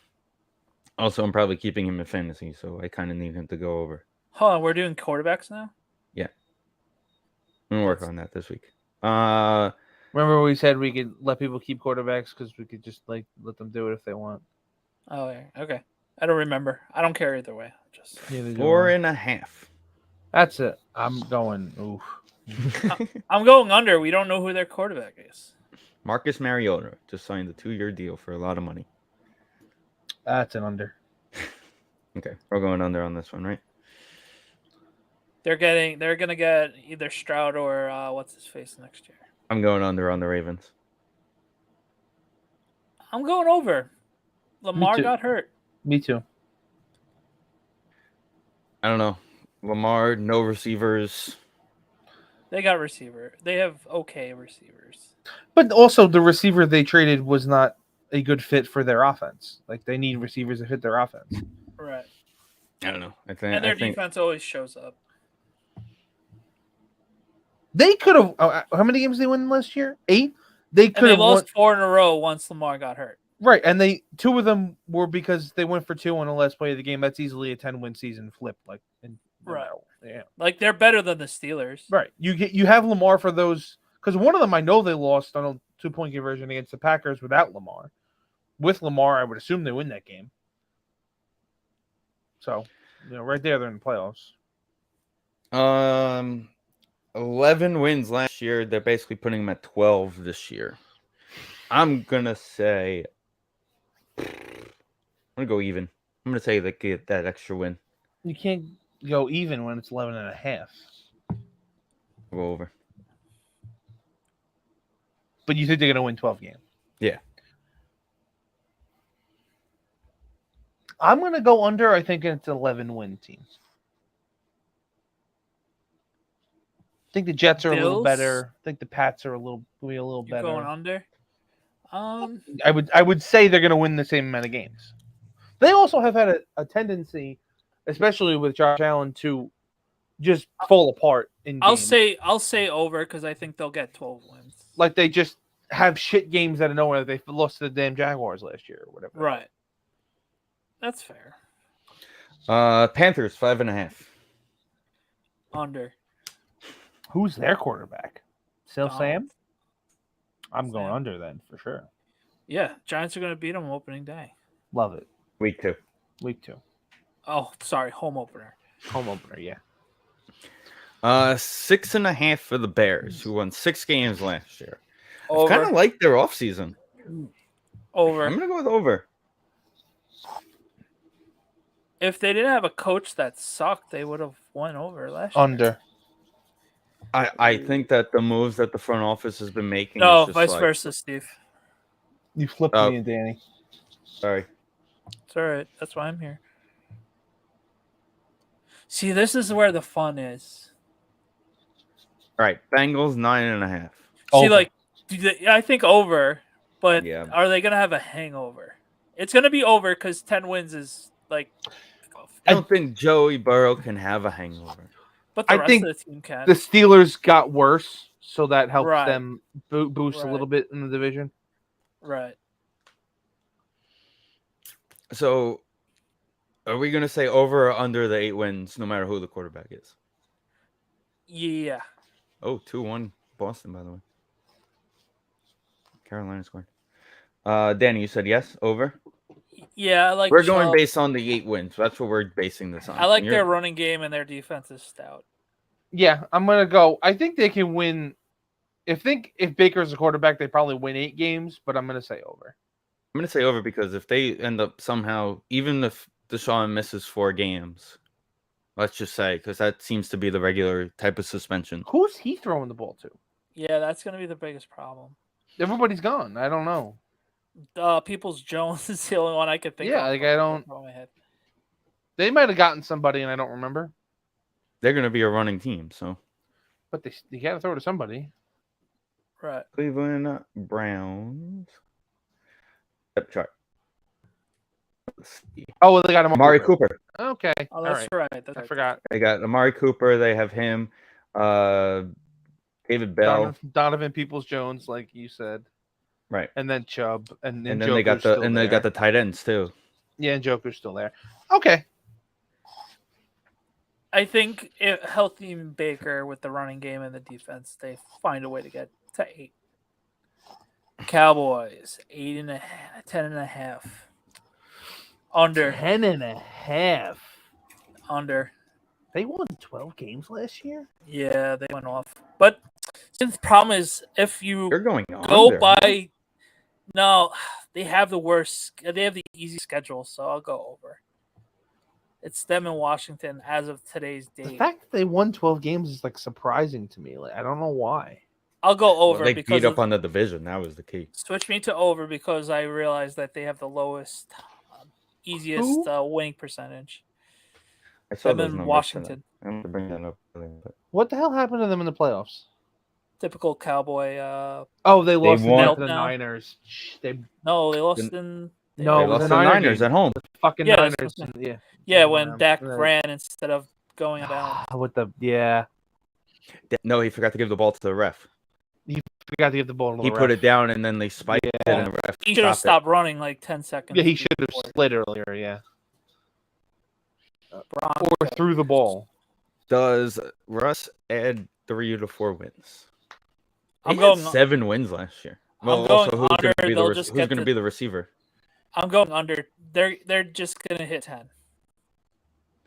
also I'm probably keeping him in fantasy, so I kind of need him to go over. Hold on, we're doing quarterbacks now? I'm gonna work on that this week. Remember we said we could let people keep quarterbacks because we could just like let them do it if they want. Oh, yeah. Okay. I don't remember. I don't care either way. Just Neither do 4.5. That's it. I'm going. Oof. I'm going under. We don't know who their quarterback is. Marcus Mariota just signed a 2-year deal for a lot of money. That's an under. Okay, we're going under on this one, right? They're gonna get either Stroud or what's his face next year. I'm going under on the Ravens. I'm going over. Lamar too. got hurt. Me too. I don't know. Lamar, no receivers. They got receiver. They have okay receivers. But also, the receiver they traded was not a good fit for their offense. Like, they need receivers to fit their offense. Right. I don't know. And their defense always shows up. They could have. How many games they win last year? 8. They could And they have won. lost 4 in a row once Lamar got hurt. Right, and 2 of them were because they went for 2 on the last play of the game. That's easily a 10-win season flipped. Like, Right. Yeah. Like they're better than the Steelers. Right. You have Lamar for those, because one of them I know they lost on a 2-point conversion against the Packers without Lamar. With Lamar, I would assume they win that game. So, right there, they're in the playoffs. 11 wins last year. They're basically putting them at 12 this year. I'm gonna say, I'm gonna go even. I'm gonna say they get that extra win. You can't go even when it's 11.5. I'll go over. But you think they're gonna win 12 games? Yeah. I'm gonna go under. I think it's 11-win team. I think the Jets are a little Bills? better. I think the Pats are a little You're better. going under. I would say they're going to win the same amount of games. They also have had a tendency, especially with Josh Allen, to just fall apart in games. I'll say over because I think they'll get 12 wins. Like they just have shit games out of nowhere. They lost to the damn Jaguars last year or whatever. Right. That's fair. Panthers 5.5. Under. Who's their quarterback? Still Donald. Sam? I'm going Sam. under then for sure. Yeah, Giants are going to beat them opening day. Love it. Week 2. Week 2. Oh, sorry, home opener. Home opener, yeah. 6.5 for the Bears, who won 6 games last year. I kind of Over. like their offseason. Over. I'm gonna go with over. If they didn't have a coach that sucked, they would have won over last year. Under. I think that the moves that the front office has been making. No, is just vice like, versa, Steve. You flipped Oh. me and Danny. Sorry. It's all right. That's why I'm here. See, this is where the fun is. All right, Bengals 9.5. See, Over. like, I think over, but Yeah. are they going to have a hangover? It's going to be over because 10 wins is like. I don't think Joey Burrow can have a hangover. But the I rest think of the team can. The Steelers got worse, so that helps Right. them boost a Right. little bit in the division. Right. So, are we gonna say over or under the 8 wins, no matter who the quarterback is? Yeah. Oh, 2-1 Boston, by the way. Carolina scored. Danny, you said yes, over. Yeah, I like We're going Chubb. based on the 8 wins. So that's what we're basing this on. I like And you're- their running game and their defense is stout. Yeah, I'm gonna go. I think they can win. If Baker's the quarterback, they probably win 8 games, but I'm gonna say over. I'm gonna say over because if they end up somehow, even if Deshaun misses 4 games, let's just say, because that seems to be the regular type of suspension. Who's he throwing the ball to? Yeah, that's going to be the biggest problem. Everybody's gone. I don't know. Peoples Jones is the only one I could think Yeah, of. like, I don't- off the top of my head. They might have gotten somebody, and I don't remember. They're gonna be a running team. So But they got to throw to somebody. Right. Cleveland Browns. Depth chart. Let's see. Oh, well, they got Amari Cooper. Okay, Oh, all that's right. right. That's I right. forgot. They got Amari Cooper. They have him. David Bell. Donovan Peoples-Jones, like you said, Right. and then Chubb, and And then they got Joker's the still they got there. the tight ends too. Yeah, and Joker's still there. Okay. I think healthy Baker with the running game and the defense, they find a way to get to 8. Cowboys 8.5, 10.5. Under. 10.5. Under. They won 12 games last year? Yeah, they went off. But the problem is if you You're going go under. by no, they have the easy schedule, so I'll go over. It's them in Washington as of today's The date. fact that they won 12 games is like surprising to me. Like, I don't know why. I'll go Well, over they because beat up on the division. That was the key. switch me to over because I realized that they have the lowest easiest winning percentage. I saw Them those in numbers Washington. tonight. I'm going to bring that up earlier, but What the hell happened to them in the playoffs? Typical Cowboy. Oh, they lost won- to the Niners. They No, they lost Didn't- in. No, they it was lost the the Niner Niners game. at home. fucking Yeah, that's Niners. what I'm Yeah. Yeah, when Rams. Dak Right. ran instead of going down. With the No, he forgot to give the ball to the ref. forgot to give the ball to He the put ref. it down, and then they spiked it, Yeah. and the ref He should have stopped stopped running like 10 seconds. Yeah, he should have before. slid earlier. Yeah, Bronco. or threw the ball. it. Does Russ add 3 to 4 wins? I'm He going. had 7 wins last year. I'm Well, going also, who's under, going to be they'll the just who's get going to the- be the receiver? I'm going under. They're just gonna hit 10.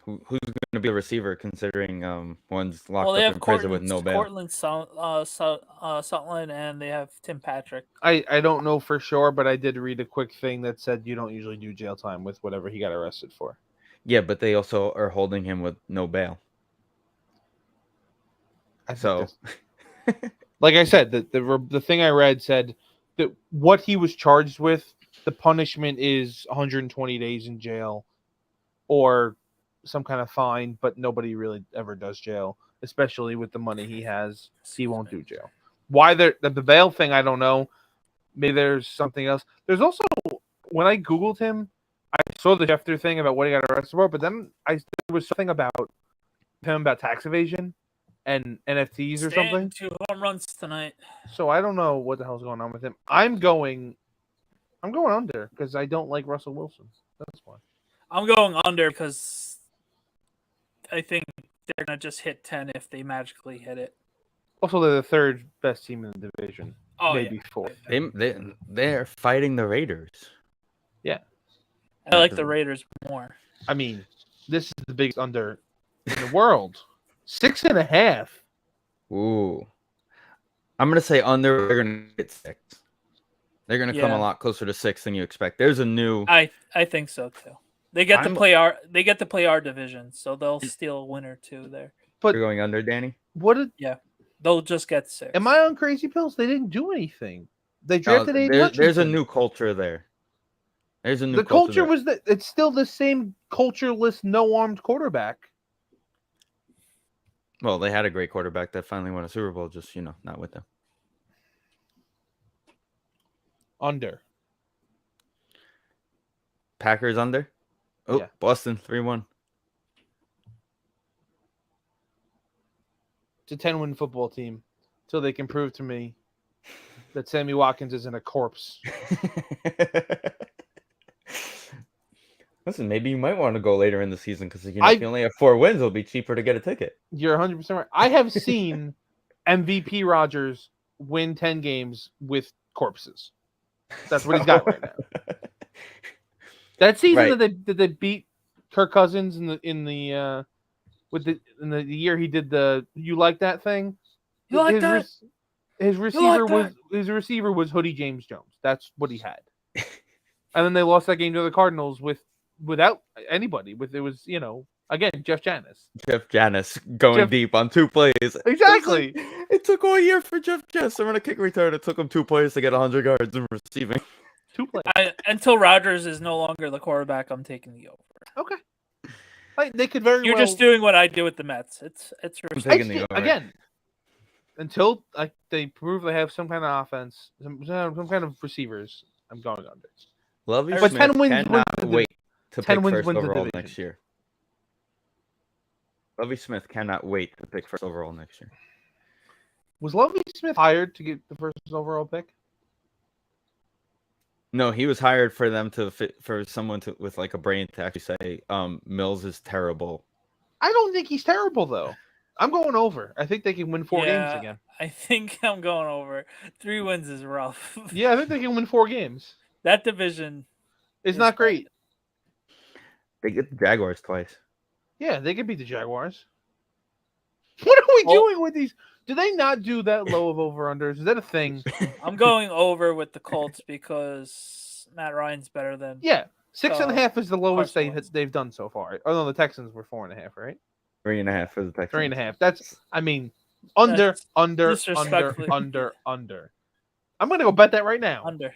Who's going to be the receiver? Considering one's locked Well, they up have in prison with no bail. Cortland Sutherland, and they have Tim Patrick. I don't know for sure, but I did read a quick thing that said you don't usually do jail time with whatever he got arrested for. Yeah, but they also are holding him with no bail. I think So, like I said, the thing I read said that what he was charged with, the punishment is 120 days in jail or some kind of fine, but nobody really ever does jail, especially with the money he has. He won't do jail. Why the bail thing, I don't know. Maybe there's something else. There's also, when I Googled him, I saw the Schefter thing about what he got arrested for, but then there was something about him about tax evasion and NFTs or something. 2 home runs tonight. So I don't know what the hell's going on with him. I'm going under because I don't like Russell Wilson. That's why. I'm going under because I think they're gonna just hit 10 if they magically hit it. Also, they're the third best team in the division. Oh, maybe yeah. fourth. they're fighting the Raiders. I like the Raiders more. I mean, this is the biggest under in the world. 6.5. Ooh. I'm going to say under. They're going to get 6. They're going to come a Yeah. lot closer to 6 than you expect. There's a new. I think so too. They get to I'm- play our division, so they'll steal a win or 2 there. But You're going under, Danny? what did, They'll just get 6. am I on crazy pills? They didn't do anything. They drafted Aiden There's a Hutchinson. new culture there. There's a new The culture there. was that it's still the same cultureless, no armed quarterback. Well, they had a great quarterback that finally won a Super Bowl, just, not with them. Under. Packers under? Oh, Yeah. Boston 3-1. It's a 10-win football team until they can prove to me that Sammy Watkins isn't a corpse. Listen, maybe you might want to go later in the season because if you only have 4 wins, it'll be cheaper to get a ticket. You're 100% right. I have seen MVP Rodgers win 10 games with corpses. That's what he's got right now. That season that they beat Kirk Cousins in the year he did the "You Like That" thing. You like that? His receiver was Hoodie James Jones. That's what he had. And then they lost that game to the Cardinals without anybody. Again, Jeff Janis. Jeff Janis going deep on 2 plays. Exactly. It took all year for Jeff Janis to run a kick return. It took him 2 plays to get 100 yards in receiving. 2 plays. Until Rodgers is no longer the quarterback, I'm taking the over. Okay. They could very You're well. just doing what I do with the Mets. It's I'm taking the over. Again, until they prove they have some kind of offense, some kind of receivers, I'm going under. Lovey But Smith 10 wins cannot wins the- wait to 10 pick wins first wins the overall division. next year. Lovey Smith cannot wait to pick first overall next year. Was Lovie Smith hired to get the first overall pick? No, he was hired for them for someone with like a brain to actually say, Mills is terrible. I don't think he's terrible though. I'm going over. I think they can win 4 games again. I think I'm going over. 3 wins is rough. Yeah, I think they can win 4 games. That division It's is not great. They get the Jaguars twice. Yeah, they could beat the Jaguars. What are we Well- doing with these? Do they not do that low of over-unders? Is that a thing? I'm going over with the Colts because Matt Ryan's better than. Yeah. 6.5 is the lowest Carson Wentz. they've done so far. Oh no, the Texans were 4.5, right? 3.5 for the Texans. 3.5. That's under. Disrespectfully. I'm gonna go bet that right now. Under.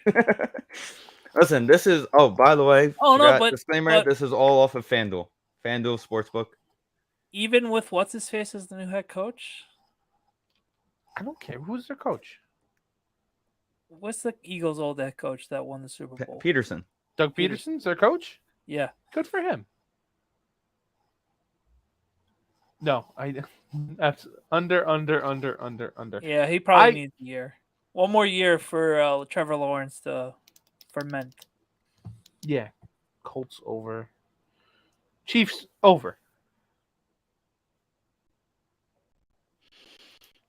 Listen, this is. Oh, by the way, Oh, no, forgot, disclaimer. but- This is all off of FanDuel Sportsbook. Even with what's his face as the new head coach, I don't care who's their coach. what's the Eagles' old head coach that won the Super Bowl? Peterson. Doug Peter- Peterson's their coach. Yeah, Good for him. No, that's under. yeah, he probably I- needs a year. One more year for Trevor Lawrence to ferment. Yeah, Colts over. Chiefs over.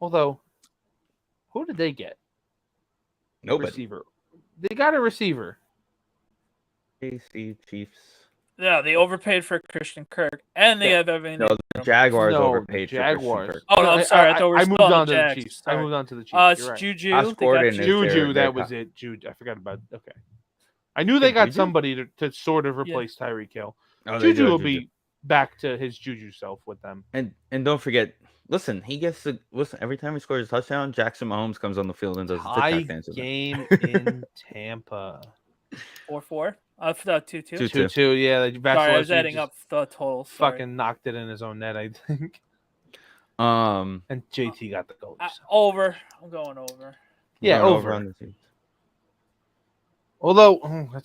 Although, who did they get? Nobody. Receiver. They got a receiver. KC Chiefs. Yeah, they overpaid for Christian Kirk, and they have Evan. No, the Jaguars No, overpaid the for Christian Jaguars. Kirk. Oh, no, I'm sorry. I thought we were I still moved on on to Jags. the Chiefs. Sorry. I moved on to the Chiefs. It's You're right. Juju. Josh They got Gordon is Juju. their- Juju, their that was top- it. Juju, I forgot about. Okay, I knew they Wait, got Juju? somebody to sort of replace Tyreek Hill. Oh, they do Juju have will be back to his Juju self with them. And don't forget, listen, he gets to listen every time he scores a touchdown. Jackson Mahomes comes on the field and does a High TikTok dance. with him. game in Tampa. 4-4. I thought 2-2. 2-2. 2-2, yeah. Sorry, I was adding up the total. Sorry. Fucking knocked it in his own net, I think. Um, And JT got the goals. Over. I'm going over. Yeah, going over. on the Chiefs. Although, I'm going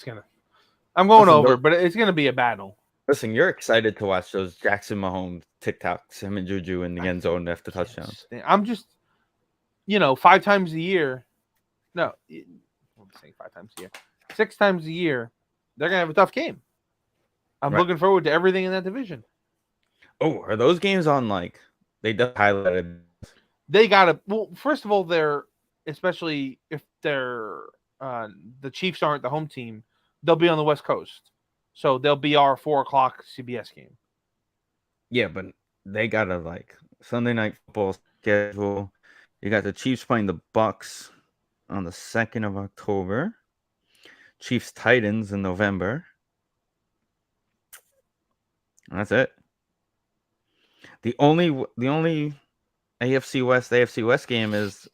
Listen, over, but it's gonna be a battle. Listen, you're excited to watch those Jackson Mahomes TikToks, him and Juju in the end zone after touchdowns. I'm just, 5 times a year. No, I'm saying 5 times a year. 6 times a year, they're gonna have a tough game. I'm Right. looking forward to everything in that division. Oh, are those games on like they just highlighted? They gotta. Well, first of all, they're especially if they're the Chiefs aren't the home team, they'll be on the West Coast, so they'll be our 4:00 CBS game. Yeah, but they got a like Sunday night football schedule. You got the Chiefs playing the Bucks on the 2nd of October. Chiefs Titans in November. And that's it. The only AFC West game is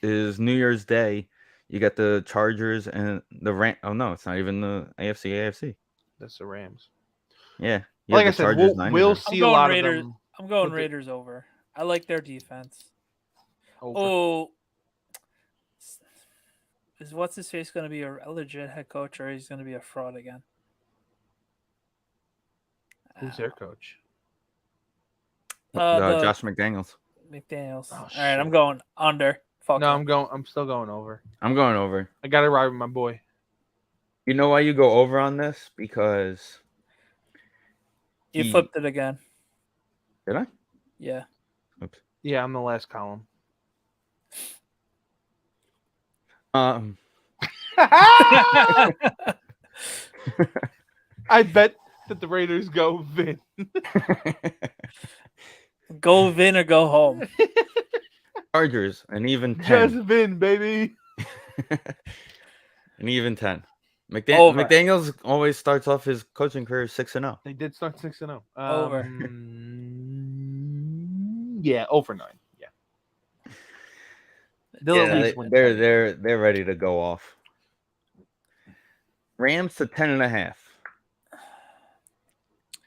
New Year's Day. You got the Chargers and the Oh no, it's not even the AFC. That's the Rams. Yeah. Like I the said, Chargers, we'll Niners. see a going lot Raiders. of them. I'm going With the- Raiders over. I like their defense. Over. Oh, is what's his face going to be a legit head coach, or he's going to be a fraud again? Who's their coach? The Josh McDaniels. McDaniels. Oh, All right, I'm shit. going under. Fuck No, it. I'm still going over. I'm going over. I got to ride with my boy. You know why you go over on this? Because You he- flipped it again. Did I? Yeah. Oops. Yeah, I'm the last column. I bet that the Raiders go Vin. Go Vin or go home. Chargers, an even 10. Just Vin, baby. An even 10. Over. McDaniels always starts off his coaching career 6-0. They did start 6-0. Over. Yeah, over 9. Yeah. They'll at least win. They're ready to go off. Rams to 10.5.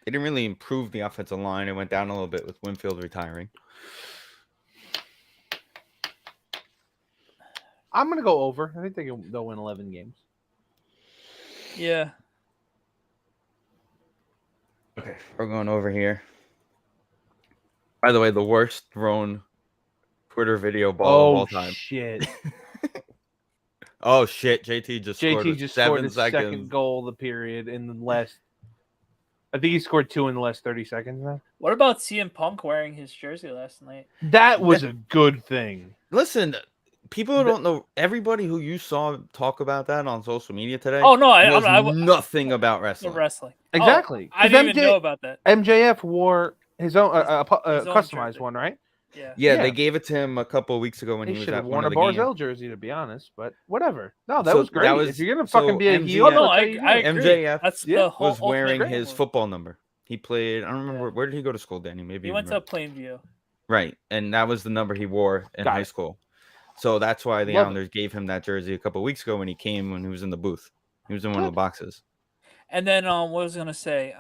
They didn't really improve the offensive line. It went down a little bit with Winfield retiring. I'm going to go over. I think they'll win 11 games. Yeah. Okay, we're going over here. By the way, the worst thrown Twitter video ball of all time. Shit. Oh shit! JT just scored JT with just scored 7 his seconds. second goal of the period in the last. I think he scored 2 in the last 30 seconds now. What about CM Punk wearing his jersey last night? That was a good thing. Listen, people who don't know. Everybody who you saw talk about that on social media today. Oh no, knows I nothing about the wrestling. wrestling. Exactly. Oh, I 'Cause didn't even MJ know about that. MJF wore his own His own customized jersey. one, right? Yeah. Yeah, Yeah. they gave it to him a couple of weeks ago when He he was should at have one worn of a the games. Barzell jersey, to be honest. But whatever. No, that So was great. that was- if you're gonna so fucking be a MJF heel, Oh, no, that's I how you do it. agree. MJF That's Yeah, the whole was wearing ultimate his move. football number. He played. I don't remember where did he go to school, Danny? Maybe He you went to remember. Plainview. Right, and that was the number he wore in Got high it. school. So that's why the Love it. Islanders gave him that jersey a couple of weeks ago when he came when he was in the booth. He was in one of the boxes. And then what was I gonna say?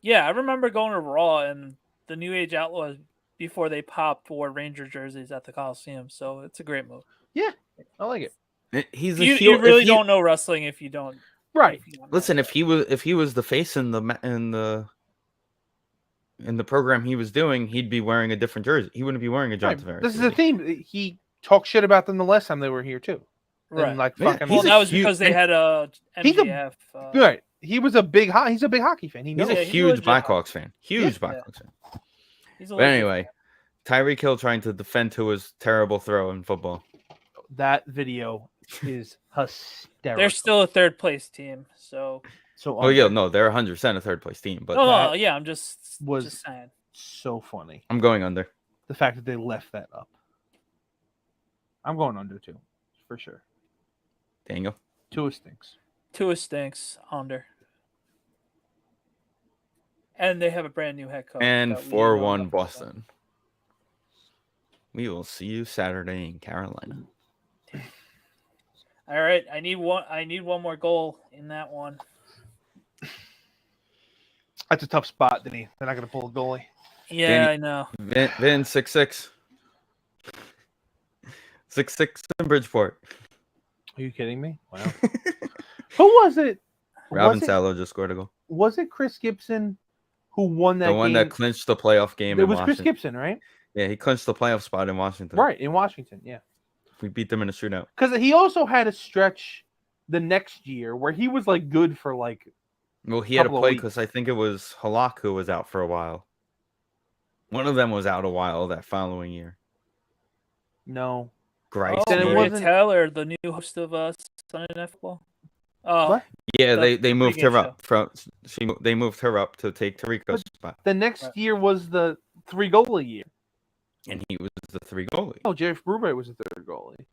Yeah, I remember going to Raw and the New Age Outlaws before they popped wore Ranger jerseys at the Coliseum. So it's a great move. Yeah, I like it. He's a You, heel. you really don't know wrestling if you don't. Right. if you don't know Listen, that. if he was the face in the program he was doing, he'd be wearing a different jersey. He wouldn't be wearing a John Right. Tavares This is the jersey. theme. He talked shit about them the last time they were here too. Right. And like Yeah, fucking. Well, he's a that was huge- because they had a he's a- MJF. Right. He's a big hockey fan. He He's knows. a Yeah, he's huge legit. Blackhawks fan. Huge Yeah. Blackhawks fan. He's a But legit anyway, fan. Tyreek Hill trying to defend to his terrible throw in football. That video is hysterical. They're still a third place team. So so. Oh yeah, under. no, they're 100% a third place team, but no, that yeah, I'm just was- saying. So funny. I'm going under. The fact that they left that up. I'm going under too, for sure. Daniel. Tua stinks. Tua stinks under. And they have a brand new head coach. And that we 4-1 know nothing about. Boston. We will see you Saturday in Carolina. All right, I need one more goal in that one. That's a tough spot, Denny. They're not going to pull a goalie. Yeah, Danny- I know. Vin 6-6. 6-6 in Bridgeport. Are you kidding me? Wow. Who was it? Robin was it, Salo just scored a goal. was it Chris Gibson who won that The one game? that clinched the playoff game It in was Chris Washington. Gibson, right? Yeah, he clinched the playoff spot in Washington. Right, in Washington, yeah. We beat them in a shootout. Because he also had a stretch the next year where he was like good for like Well, he had to Couple of play weeks. because I think it was Halak who was out for a while. One of them was out a while that following year. no. Grice. Oh, Then it maybe? Maria wasn't- Taylor, the new host of Sunday Night Football. Oh, What? Yeah, the they moved pregame her show. up from they moved her up to take Tariq's spot, The next Right. year was the 3 goalie year. and he was the 3 goalie. Oh, Jeff Brube was the 3rd goalie.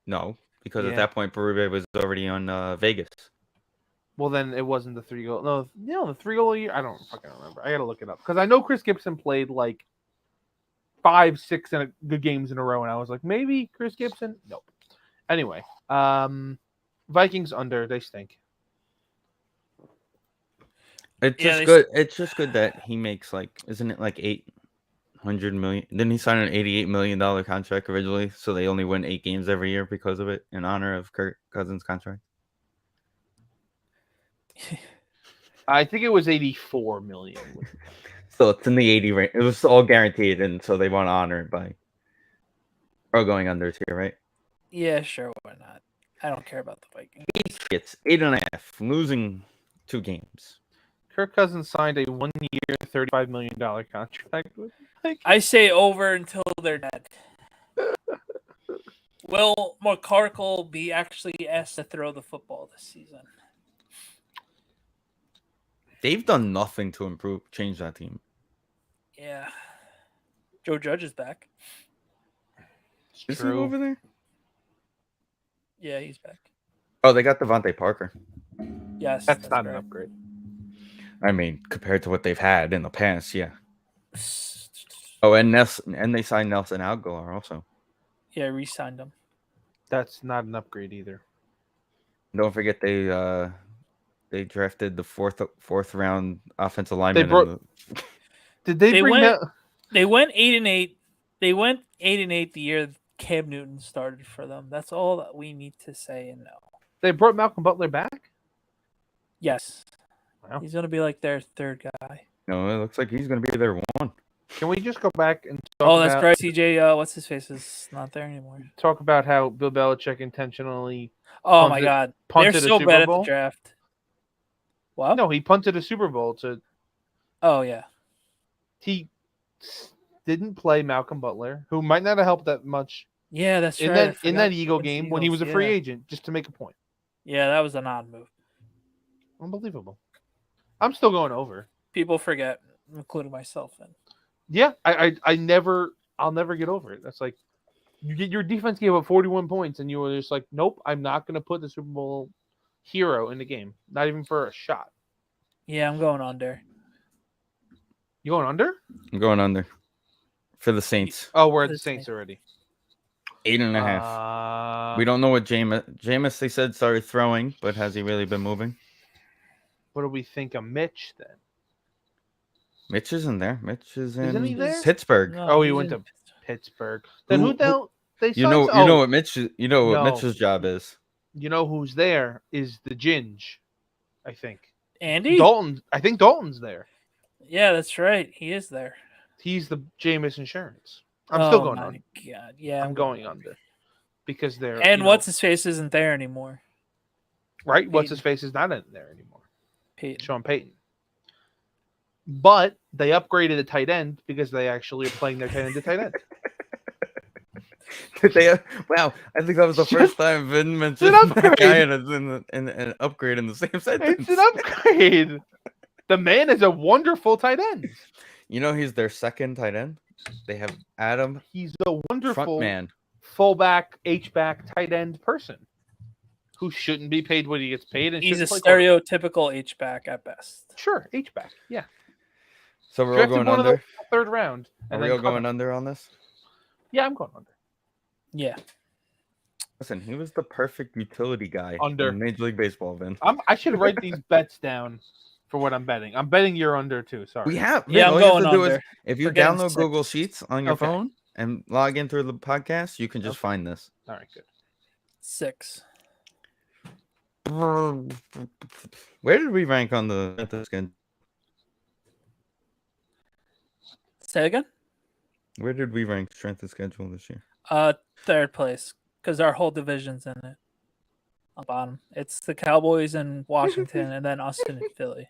No, because Yeah. at that point Berube was already on Vegas. Well, then it wasn't the 3 goal. No, the 3 goalie year. I don't fucking remember. I gotta look it up because I know Chris Gibson played like 5, 6 good games in a row, and I was like, maybe Chris Gibson. Nope. Anyway, Vikings under. They stink. It's Yeah, just they- good. It's just good that he makes isn't it like 800 million? Didn't he sign an $88 million contract originally? So they only win 8 games every year because of it, in honor of Kirk Cousins' contract. I think it was 84 million. So it's in the 80 range. It was all guaranteed, and so they want to honor it by going under here, right? yeah, sure, why not? I don't care about the Vikings. It's 8.5, losing 2 games. Kirk Cousins signed a 1-year, $35 million contract with. I say over until they're dead. Will McCarkle be actually asked to throw the football this season? They've done nothing to change that team. Yeah. Joe Judge is back. Is he True. over there? Yeah, he's back. Oh, they got Devontae Parker. Yes. That's not an correct. upgrade. I mean, compared to what they've had in the past, yeah. Oh, and they signed Nelson Aguilar also. Yeah, re-signed him. That's not an upgrade either. Don't forget they drafted the fourth round offensive lineman. brought- Did they They bring went- that? They went 8-8. They went 8-8 the year Cam Newton started for them. That's all that we need to say and know. They brought Malcolm Butler back? Yes. Wow. He's gonna be like their third guy. No, it looks like he's going to be their one. Can we just go back and talk Oh, that's about, right. CJ, what's his face is not there anymore. talk about how Bill Belichick intentionally Oh my Punted- God, they're punted a so Super bad at Bowl? the draft. What? No, he punted a Super Bowl to Oh yeah. he didn't play Malcolm Butler, who might not have helped that much Yeah, that's in right. I that forgot Eagle against game the when he was a Eagles, free yeah. agent, just to make a point. Yeah, that was an odd move. Unbelievable. I'm still going over. People forget, including myself. And Yeah, I'll never get over it. That's like your defense gave up 41 points, and you were just like, nope, I'm not going to put the Super Bowl hero in the game, not even for a shot. yeah, I'm going under. You going under? I'm going under for the Saints. Oh, we're at the That's Saints already. 8.5. We don't know what Jameis, they said, started throwing, but has he really been moving? What do we think of Mitch then? Mitch isn't there. Mitch is Isn't he in there? Pittsburgh. No, Oh, he he's went in- to Pittsburgh. Then who the hell they You signed? know what Mitch what No. Mitch's job is. You know who's there is the Ginge, I think. Andy? Dalton. I think Dalton's there. Yeah, that's right. He is there. He's the Jameis Insurance. I'm still Oh going my on. God. Yeah, I'm going under because they're And what's his face isn't there anymore. right. What's Peyton. his face is not in there anymore. Peyton. Sean Payton. But they upgraded the tight end because they actually are playing their tight end to tight end. Wow, I think that was the first time Vin mentioned It's an upgrade. Ryan as an upgrade in the same sentence. It's an upgrade. The man is a wonderful tight end. You know he's their second tight end. They have Adam He's a wonderful Frontman. fullback, H-back, tight end person who shouldn't be paid what he gets paid. And He's a shouldn't play quarterback. stereotypical H-back at best. Sure, H-back. Yeah. So we're all Drafted going one of under. those third round. Are And we then all cut going him. under on this? Yeah, I'm going under. Yeah. Listen, he was the perfect utility guy Under. in Major League Baseball, Vin. I should write these bets down for what I'm betting. I'm betting you're under too. Sorry. We have. Yeah, Vin, I'm all you have going to do is under. if you We're getting download six. Google Sheets on your Okay. phone and log in through the podcast, you can just Okay. find this. All right, good. 6. Where did we rank on the schedule? Say again? Where did we rank strength of schedule this year? Third place, because our whole division's in it. On bottom, it's the Cowboys and Washington, and then us and Philly.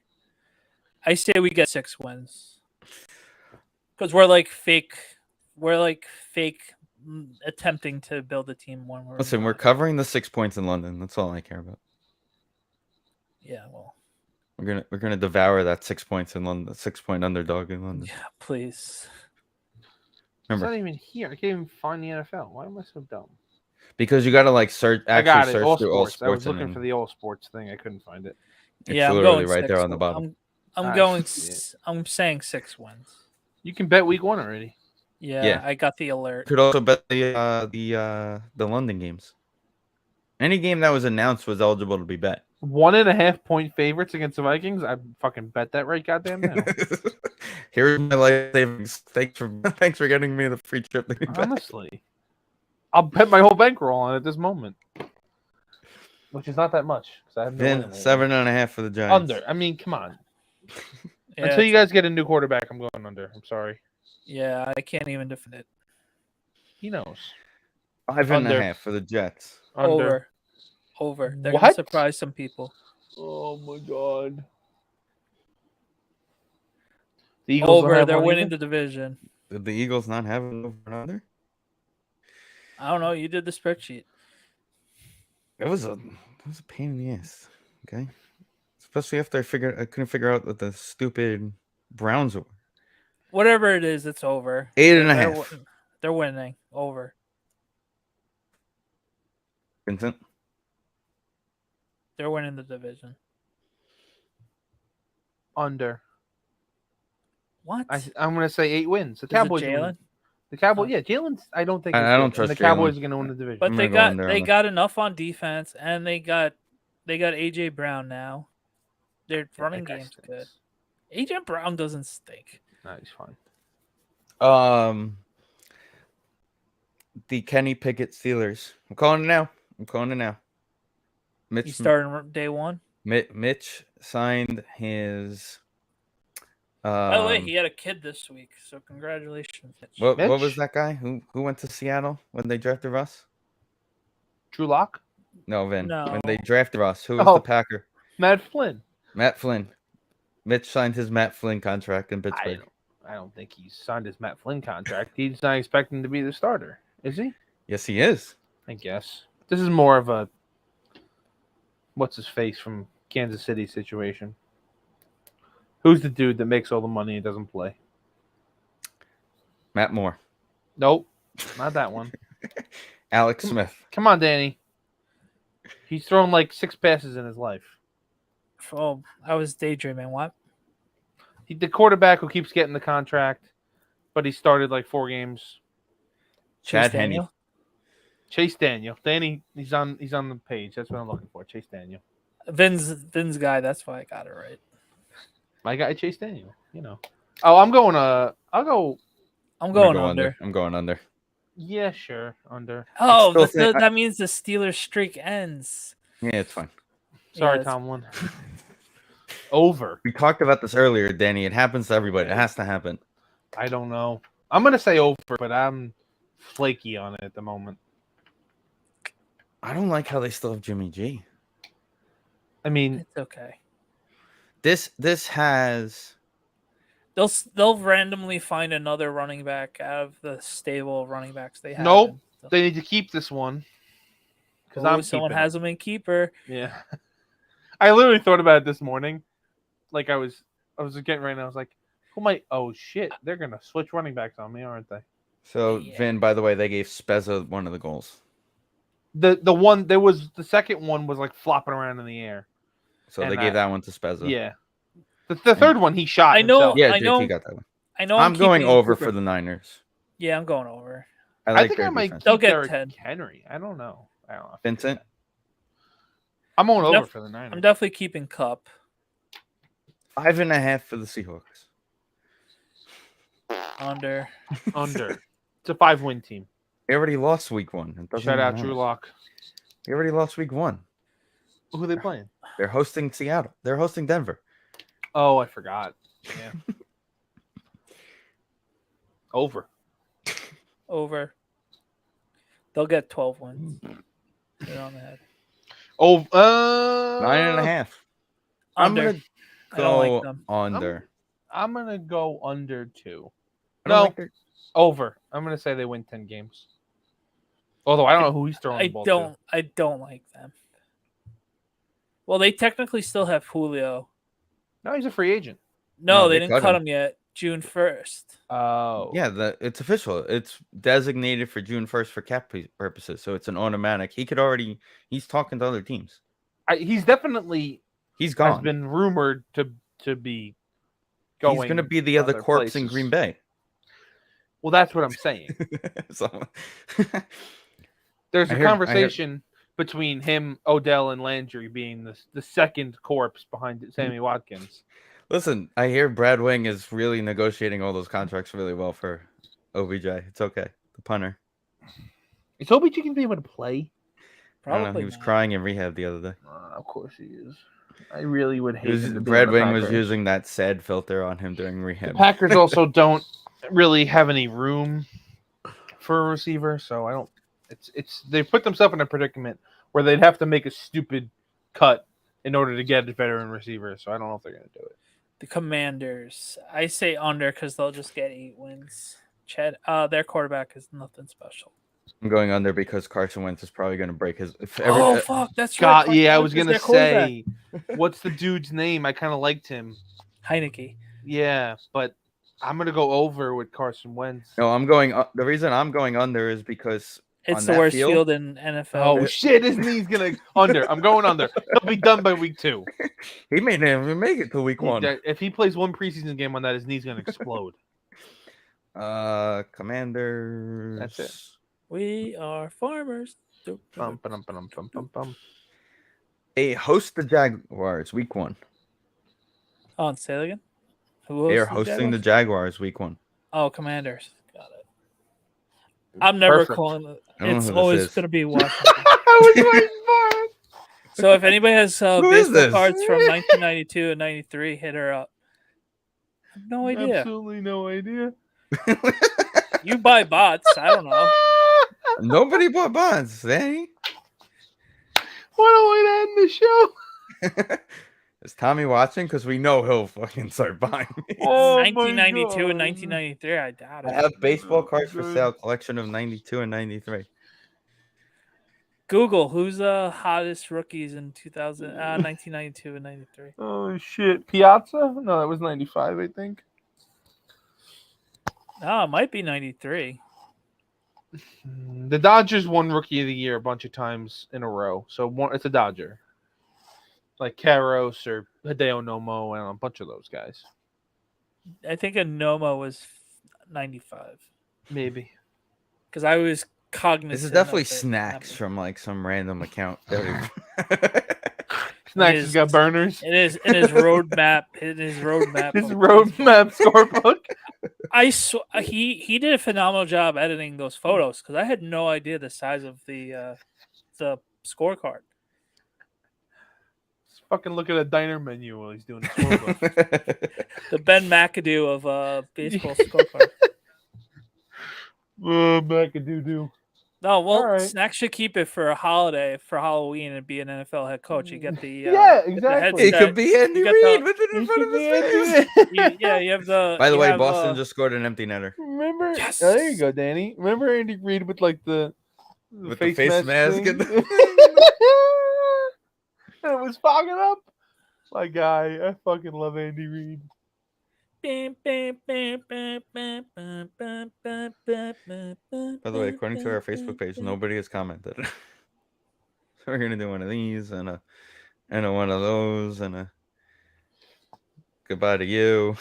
I say we get 6 wins, because we're like fake. We're like fake attempting to build a team when we're. Listen, we're not. covering the 6 points in London. That's all I care about. Yeah, well, We're gonna devour that 6 points in London, 6-point underdog in London. yeah, please. It's Remember, not even here. I can't even find the NFL. Why am I so dumb? because you gotta like search. I got it. Search All through all sports. I was sports. looking and for the all sports thing. I couldn't find it. It's Yeah, I'm literally going right there 6. on the bottom. I'm I going. see it. I'm saying 6 wins. You can bet week 1 already. Yeah, Yeah. I got the alert. Could also bet the London games. Any game that was announced was eligible to be bet. 1.5 point favorites against the Vikings. I fucking bet that right goddamn now. Here's my life savings. Thanks for getting me the free trip. To Quebec. Honestly, I'll bet my whole bankroll on it this moment, which is not that much because I have no Then money. 7.5 for the Giants. Under. I mean, come on. Yeah, Until you guys get a new quarterback, I'm going under. I'm sorry. yeah, I can't even defend it. He knows. 5.5 Under. for the Jets. Under. Over. They're gonna What? surprise some people. Oh my god. The Eagles don't Over. have They're one winning either? the division. Did the Eagles not have an over and under? I don't know. You did the spreadsheet. It was a pain in the ass. Okay, especially after I couldn't figure out what the stupid Browns were. Whatever it is, it's over. 8.5. They're winning. Over. Vincent. They're winning the division. Under. What? I'm going to say 8 wins. The Is it Cowboys. Jalen? The Cowboys. Yeah, Jalen's. I don't think. I is don't good, trust and the Cowboys Jalen. are going to win the division. But I'm they gonna go under got on they this. got enough on defense, and they got AJ Brown now. Their running that guy game's stinks. good. AJ Brown doesn't stink. No, he's fine. The Kenny Pickett Steelers. I'm calling it now. You starting day one. Mitch signed his. By the way, he had a kid this week, so congratulations. Mitch. What was Mitch? that guy who went to Seattle when they drafted Russ? Drew Lock. No, Vin. No. When they drafted Russ, who was Oh. the Packer? Matt Flynn. Matt Flynn. Mitch signed his Matt Flynn contract in Pittsburgh. I don't think he's signed his Matt Flynn contract. He's not expecting to be the starter, is he? Yes, he is. I guess. This is more of a what's his face from Kansas City situation. Who's the dude that makes all the money and doesn't play? Matt Moore. Nope, not that one. Alex Smith. Come on, Danny. He's thrown like 6 passes in his life. Oh, I was daydreaming. What? The quarterback who keeps getting the contract, but he started like 4 games. Chad Chase Henne. Daniel? Chase Daniel. Danny, he's on the page. That's what I'm looking for. Chase Daniel. Vin's guy. That's why I got it right. My guy Chase Daniel. Oh, I'm going I'll go. I'm I'm gonna going go under. I'm going under. Yeah, sure. Under. Oh, still think- that means the Steelers streak ends. Yeah, it's fine. Sorry, Yeah, it's- Tomlin. Over. We talked about this earlier, Danny. It happens to everybody. It has to happen. I don't know. I'm gonna say over, but I'm flaky on it at the moment. I don't like how they still have Jimmy G. I mean, It's okay. This has They'll randomly find another running back out of the stable of running backs they have. Nope. and they'll- they need to keep this one because Oh, someone has them in keeper. Yeah. I literally thought about it this morning. Like I was getting right now. I was like, who might? Oh shit! They're gonna switch running backs on me, aren't they? so Yeah. Vin. By the way, they gave Spezza one of the goals. The one there was the second one was like flopping around in the air. So And they gave that one to Spezza. Yeah. The third one he shot. I know- himself. Yeah, I JT know- got that one. I know. I'm going keeping over Cooper. for the Niners. Yeah, I'm going over. I I like think their I might defense. They'll keep get Derrick 10. Henry. I don't know. Vincent. I'm going over Def- for the Niners. I'm definitely keeping Cup. 5.5 for the Seahawks. Under. Under. It's a 5-win team. They already lost week 1. It doesn't Shout even out matter. Drew Lock. They already lost week 1. Who are they playing? They're hosting Seattle. They're hosting Denver. Oh, I forgot. Yeah. Over. Over. They'll get 12 wins. They're on the head. Oh, 9.5. I'm Under. gonna I don't like go them. under. I'm gonna go under 2. I don't No. like their- Over. I'm gonna say they win 10 games. Although I don't know who he's throwing the ball to. I don't like them. Well, they technically still have Julio. No, he's a free agent. No, No, they they didn't cut cut him. him yet. June 1st. Oh. Yeah, it's official. It's designated for June 1st for cap purposes, so it's an automatic. He's talking to other teams. He's definitely He's has gone. been rumored to be going. He's going to be the other corpse in places. Green Bay. Well, that's what I'm saying. So, There's I a heard- conversation between him, Odell, and Landry being the second corpse behind Sammy Watkins. listen, I hear Brad Wing is really negotiating all those contracts really well for OBJ. It's okay. The punter. Is OBJ going to be able to play? I don't know. Probably He was not. crying in rehab the other day. Of course he is. I really would hate him to be Brad on the Wing was Packers. using that sad filter on him during The rehab. Packers also don't really have any room for a receiver, so I don't. It's they put themselves in a predicament where they'd have to make a stupid cut in order to get a veteran receiver. So I don't know if they're going to do it. The Commanders. I say under because they'll just get 8 wins. Their quarterback is nothing special. I'm going under because Carson Wentz is probably going to break his. Oh fuck, that's God, right. yeah, I Carson was Wentz gonna is their quarterback. say, what's the dude's name? I kind of liked him. Heineke. Yeah, but I'm gonna go over with Carson Wentz. No, I'm going. The reason I'm going under is because It's on the that worst field- field in NFL. Oh shit, his knee's gonna under. I'm going under. He'll be done by week 2. he may not even make it to week 1. If he plays one preseason game on that, his knee's gonna explode. Commanders. That's it. We are farmers. Bum, ba-dum, ba-dum, bum, bum, bum. They host the Jaguars week 1. Oh, and say it again. Who They are hosts hosting the Jaguars? Jaguars week 1. Oh, Commanders. Got it. I'm never Perfect. calling it. I don't know It's who this always is. going to be Washington. I was waiting for it. So if anybody has Who is baseball this? cards from 1992 and 93, hit her up. I have no idea. Absolutely no idea. You buy bots. I don't know. Nobody bought bonds, Danny. What a way to end the show. Is Tommy watching? Because we know he'll fucking start buying. Oh, my 1992 God. and 1993. I doubt I it. have baseball cards for Good. sale, collection of 92 and 93. Google who's the hottest rookies in 1992 and 93. Oh shit, Piazza? No, that was 95, I think. No, it might be 93. The Dodgers won Rookie of the Year a bunch of times in a row, so it's a Dodger, like Karros or Hideo Nomo and a bunch of those guys. I think a Noma was 95 Maybe. because I was cognizant. This is definitely of it snacks happening. from like some random account. Snacks is- has got burners. It is in his roadmap. His roadmap. His of roadmap scorebook. He did a phenomenal job editing those photos because I had no idea the size of the scorecard. Just fucking look at a diner menu while he's doing the scorebook. The Ben McAdoo of baseball scorecard. Oh, Mac-a-doo-doo. No, well, Alright. Snack should keep it for a holiday for Halloween and be an NFL head coach. You get the Yeah, the exactly. He headset. could be Andy You got Reid the- with it in He front could of be his Andy face. Reid. You have the. By the you way, have, Boston just scored an empty netter Remember? Yes. Oh, there you go, Danny. Remember Andy Reid with like the with the face mask thing? and the... And it was fogging up. My guy, I fucking love Andy Reid. By the way, according to our Facebook page, nobody has commented. So we're gonna do one of these and a one of those and a goodbye to you.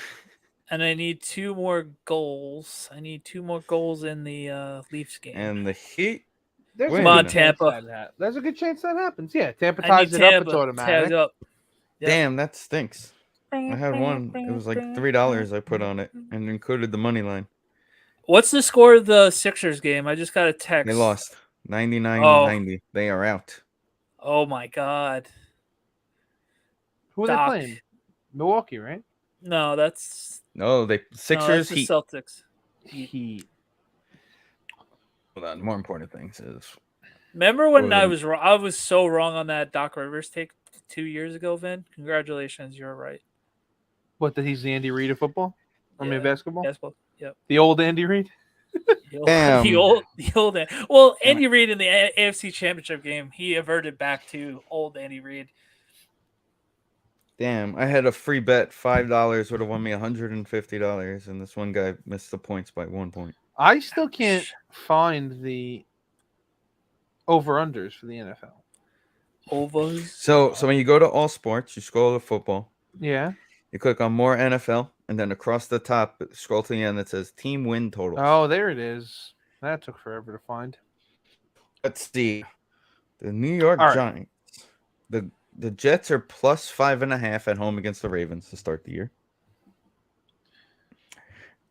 And I need 2 more goals. I need 2 more goals in the Leafs game. And the Heat. There's Wait a a good minute. chance Tampa. There's a good chance that happens. Yeah, Tampa I ties need it up. Tampa It's automatic. tied up. Yep. Damn, that stinks. I had one. It was like $3 I put on it and included the money line. What's the score of the Sixers game? I just got a text. They lost 99-90. They are out. Oh my god. Who are Doc. they playing? Milwaukee, right? No, that's No, they Sixers the Heat. Celtics. Heat. Hold on, more important things is Remember when What I was was wrong? I was so wrong on that Doc Rivers take 2 years ago, Vin. Congratulations, you're right. What? That he's the Andy Reid of football? I mean Yeah, basketball. Basketball. Yep. The old Andy Reid. The old, Damn. the old. Well, Damn Andy Reid in the AFC Championship game, he averted back to old Andy Reid. damn. I had a free bet. $5 would have won me $150, and this one guy missed the points by 1 point. I still can't find the over-unders for the NFL. Overs. So when you go to all sports, you scroll to football. Yeah. You click on more NFL, and then across the top, scroll to the end that says team win totals. Oh, there it is. That took forever to find. Let's see. The New York All right. Giants. The Jets are plus 5.5 at home against the Ravens to start the year.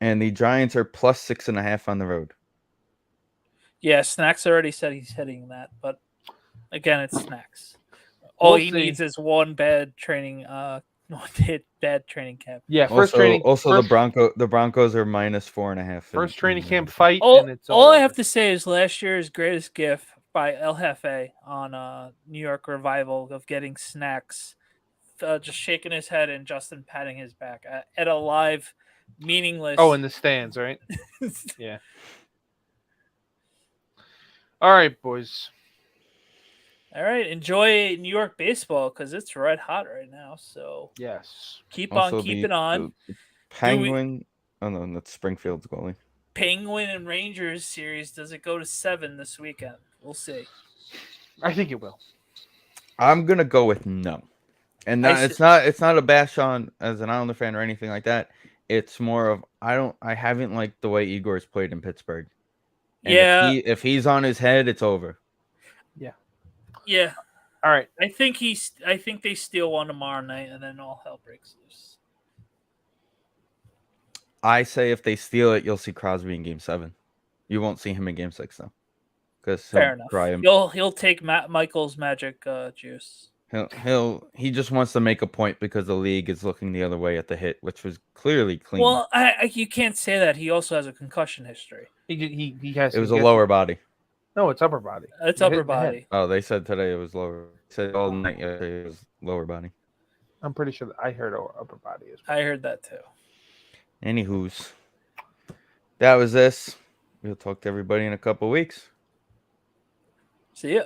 And the Giants are plus 6.5 on the road. Yeah, Snacks already said he's hitting that, but again, it's Snacks. All We'll he see. needs is one bad training camp. Yeah, first training. The Broncos are minus 4.5. First training camp fight, All, and it's all I over. have to say is last year's greatest gift by El Jefe on New York Revival of getting Snacks, just shaking his head and Justin patting his back at a live, meaningless. Oh, in the stands, right? Yeah. All right, boys. All right, enjoy New York baseball because it's red hot right now. So Yes. keep Also, on keeping on. the Penguin. Oh no, that's Springfield's goalie. Penguin and Rangers series, does it go to 7 this weekend? We'll see. I think it will. I'm gonna go with no, and it's not a bash on as an Islander fan or anything like that. It's more of I haven't liked the way Igor's played in Pittsburgh. And Yeah. if he's on his head, it's over. Yeah, All right. I think they steal one tomorrow night, and then all hell breaks loose. I say if they steal it, you'll see Crosby in Game 7. You won't see him in Game 6 though, because Fair enough. Cry him. He'll take Michael's magic juice. He just wants to make a point because the league is looking the other way at the hit, which was clearly clean. Well, you can't say that. He also has a concussion history. He has. It was to a get- lower body. No, it's upper body. It's You upper hit in the head. body. Oh, they said today it was lower. They said all night yesterday it was lower body. I'm pretty sure that I heard upper body as well. I heard that too. Anywho's, that was this. We'll talk to everybody in a couple weeks. See ya.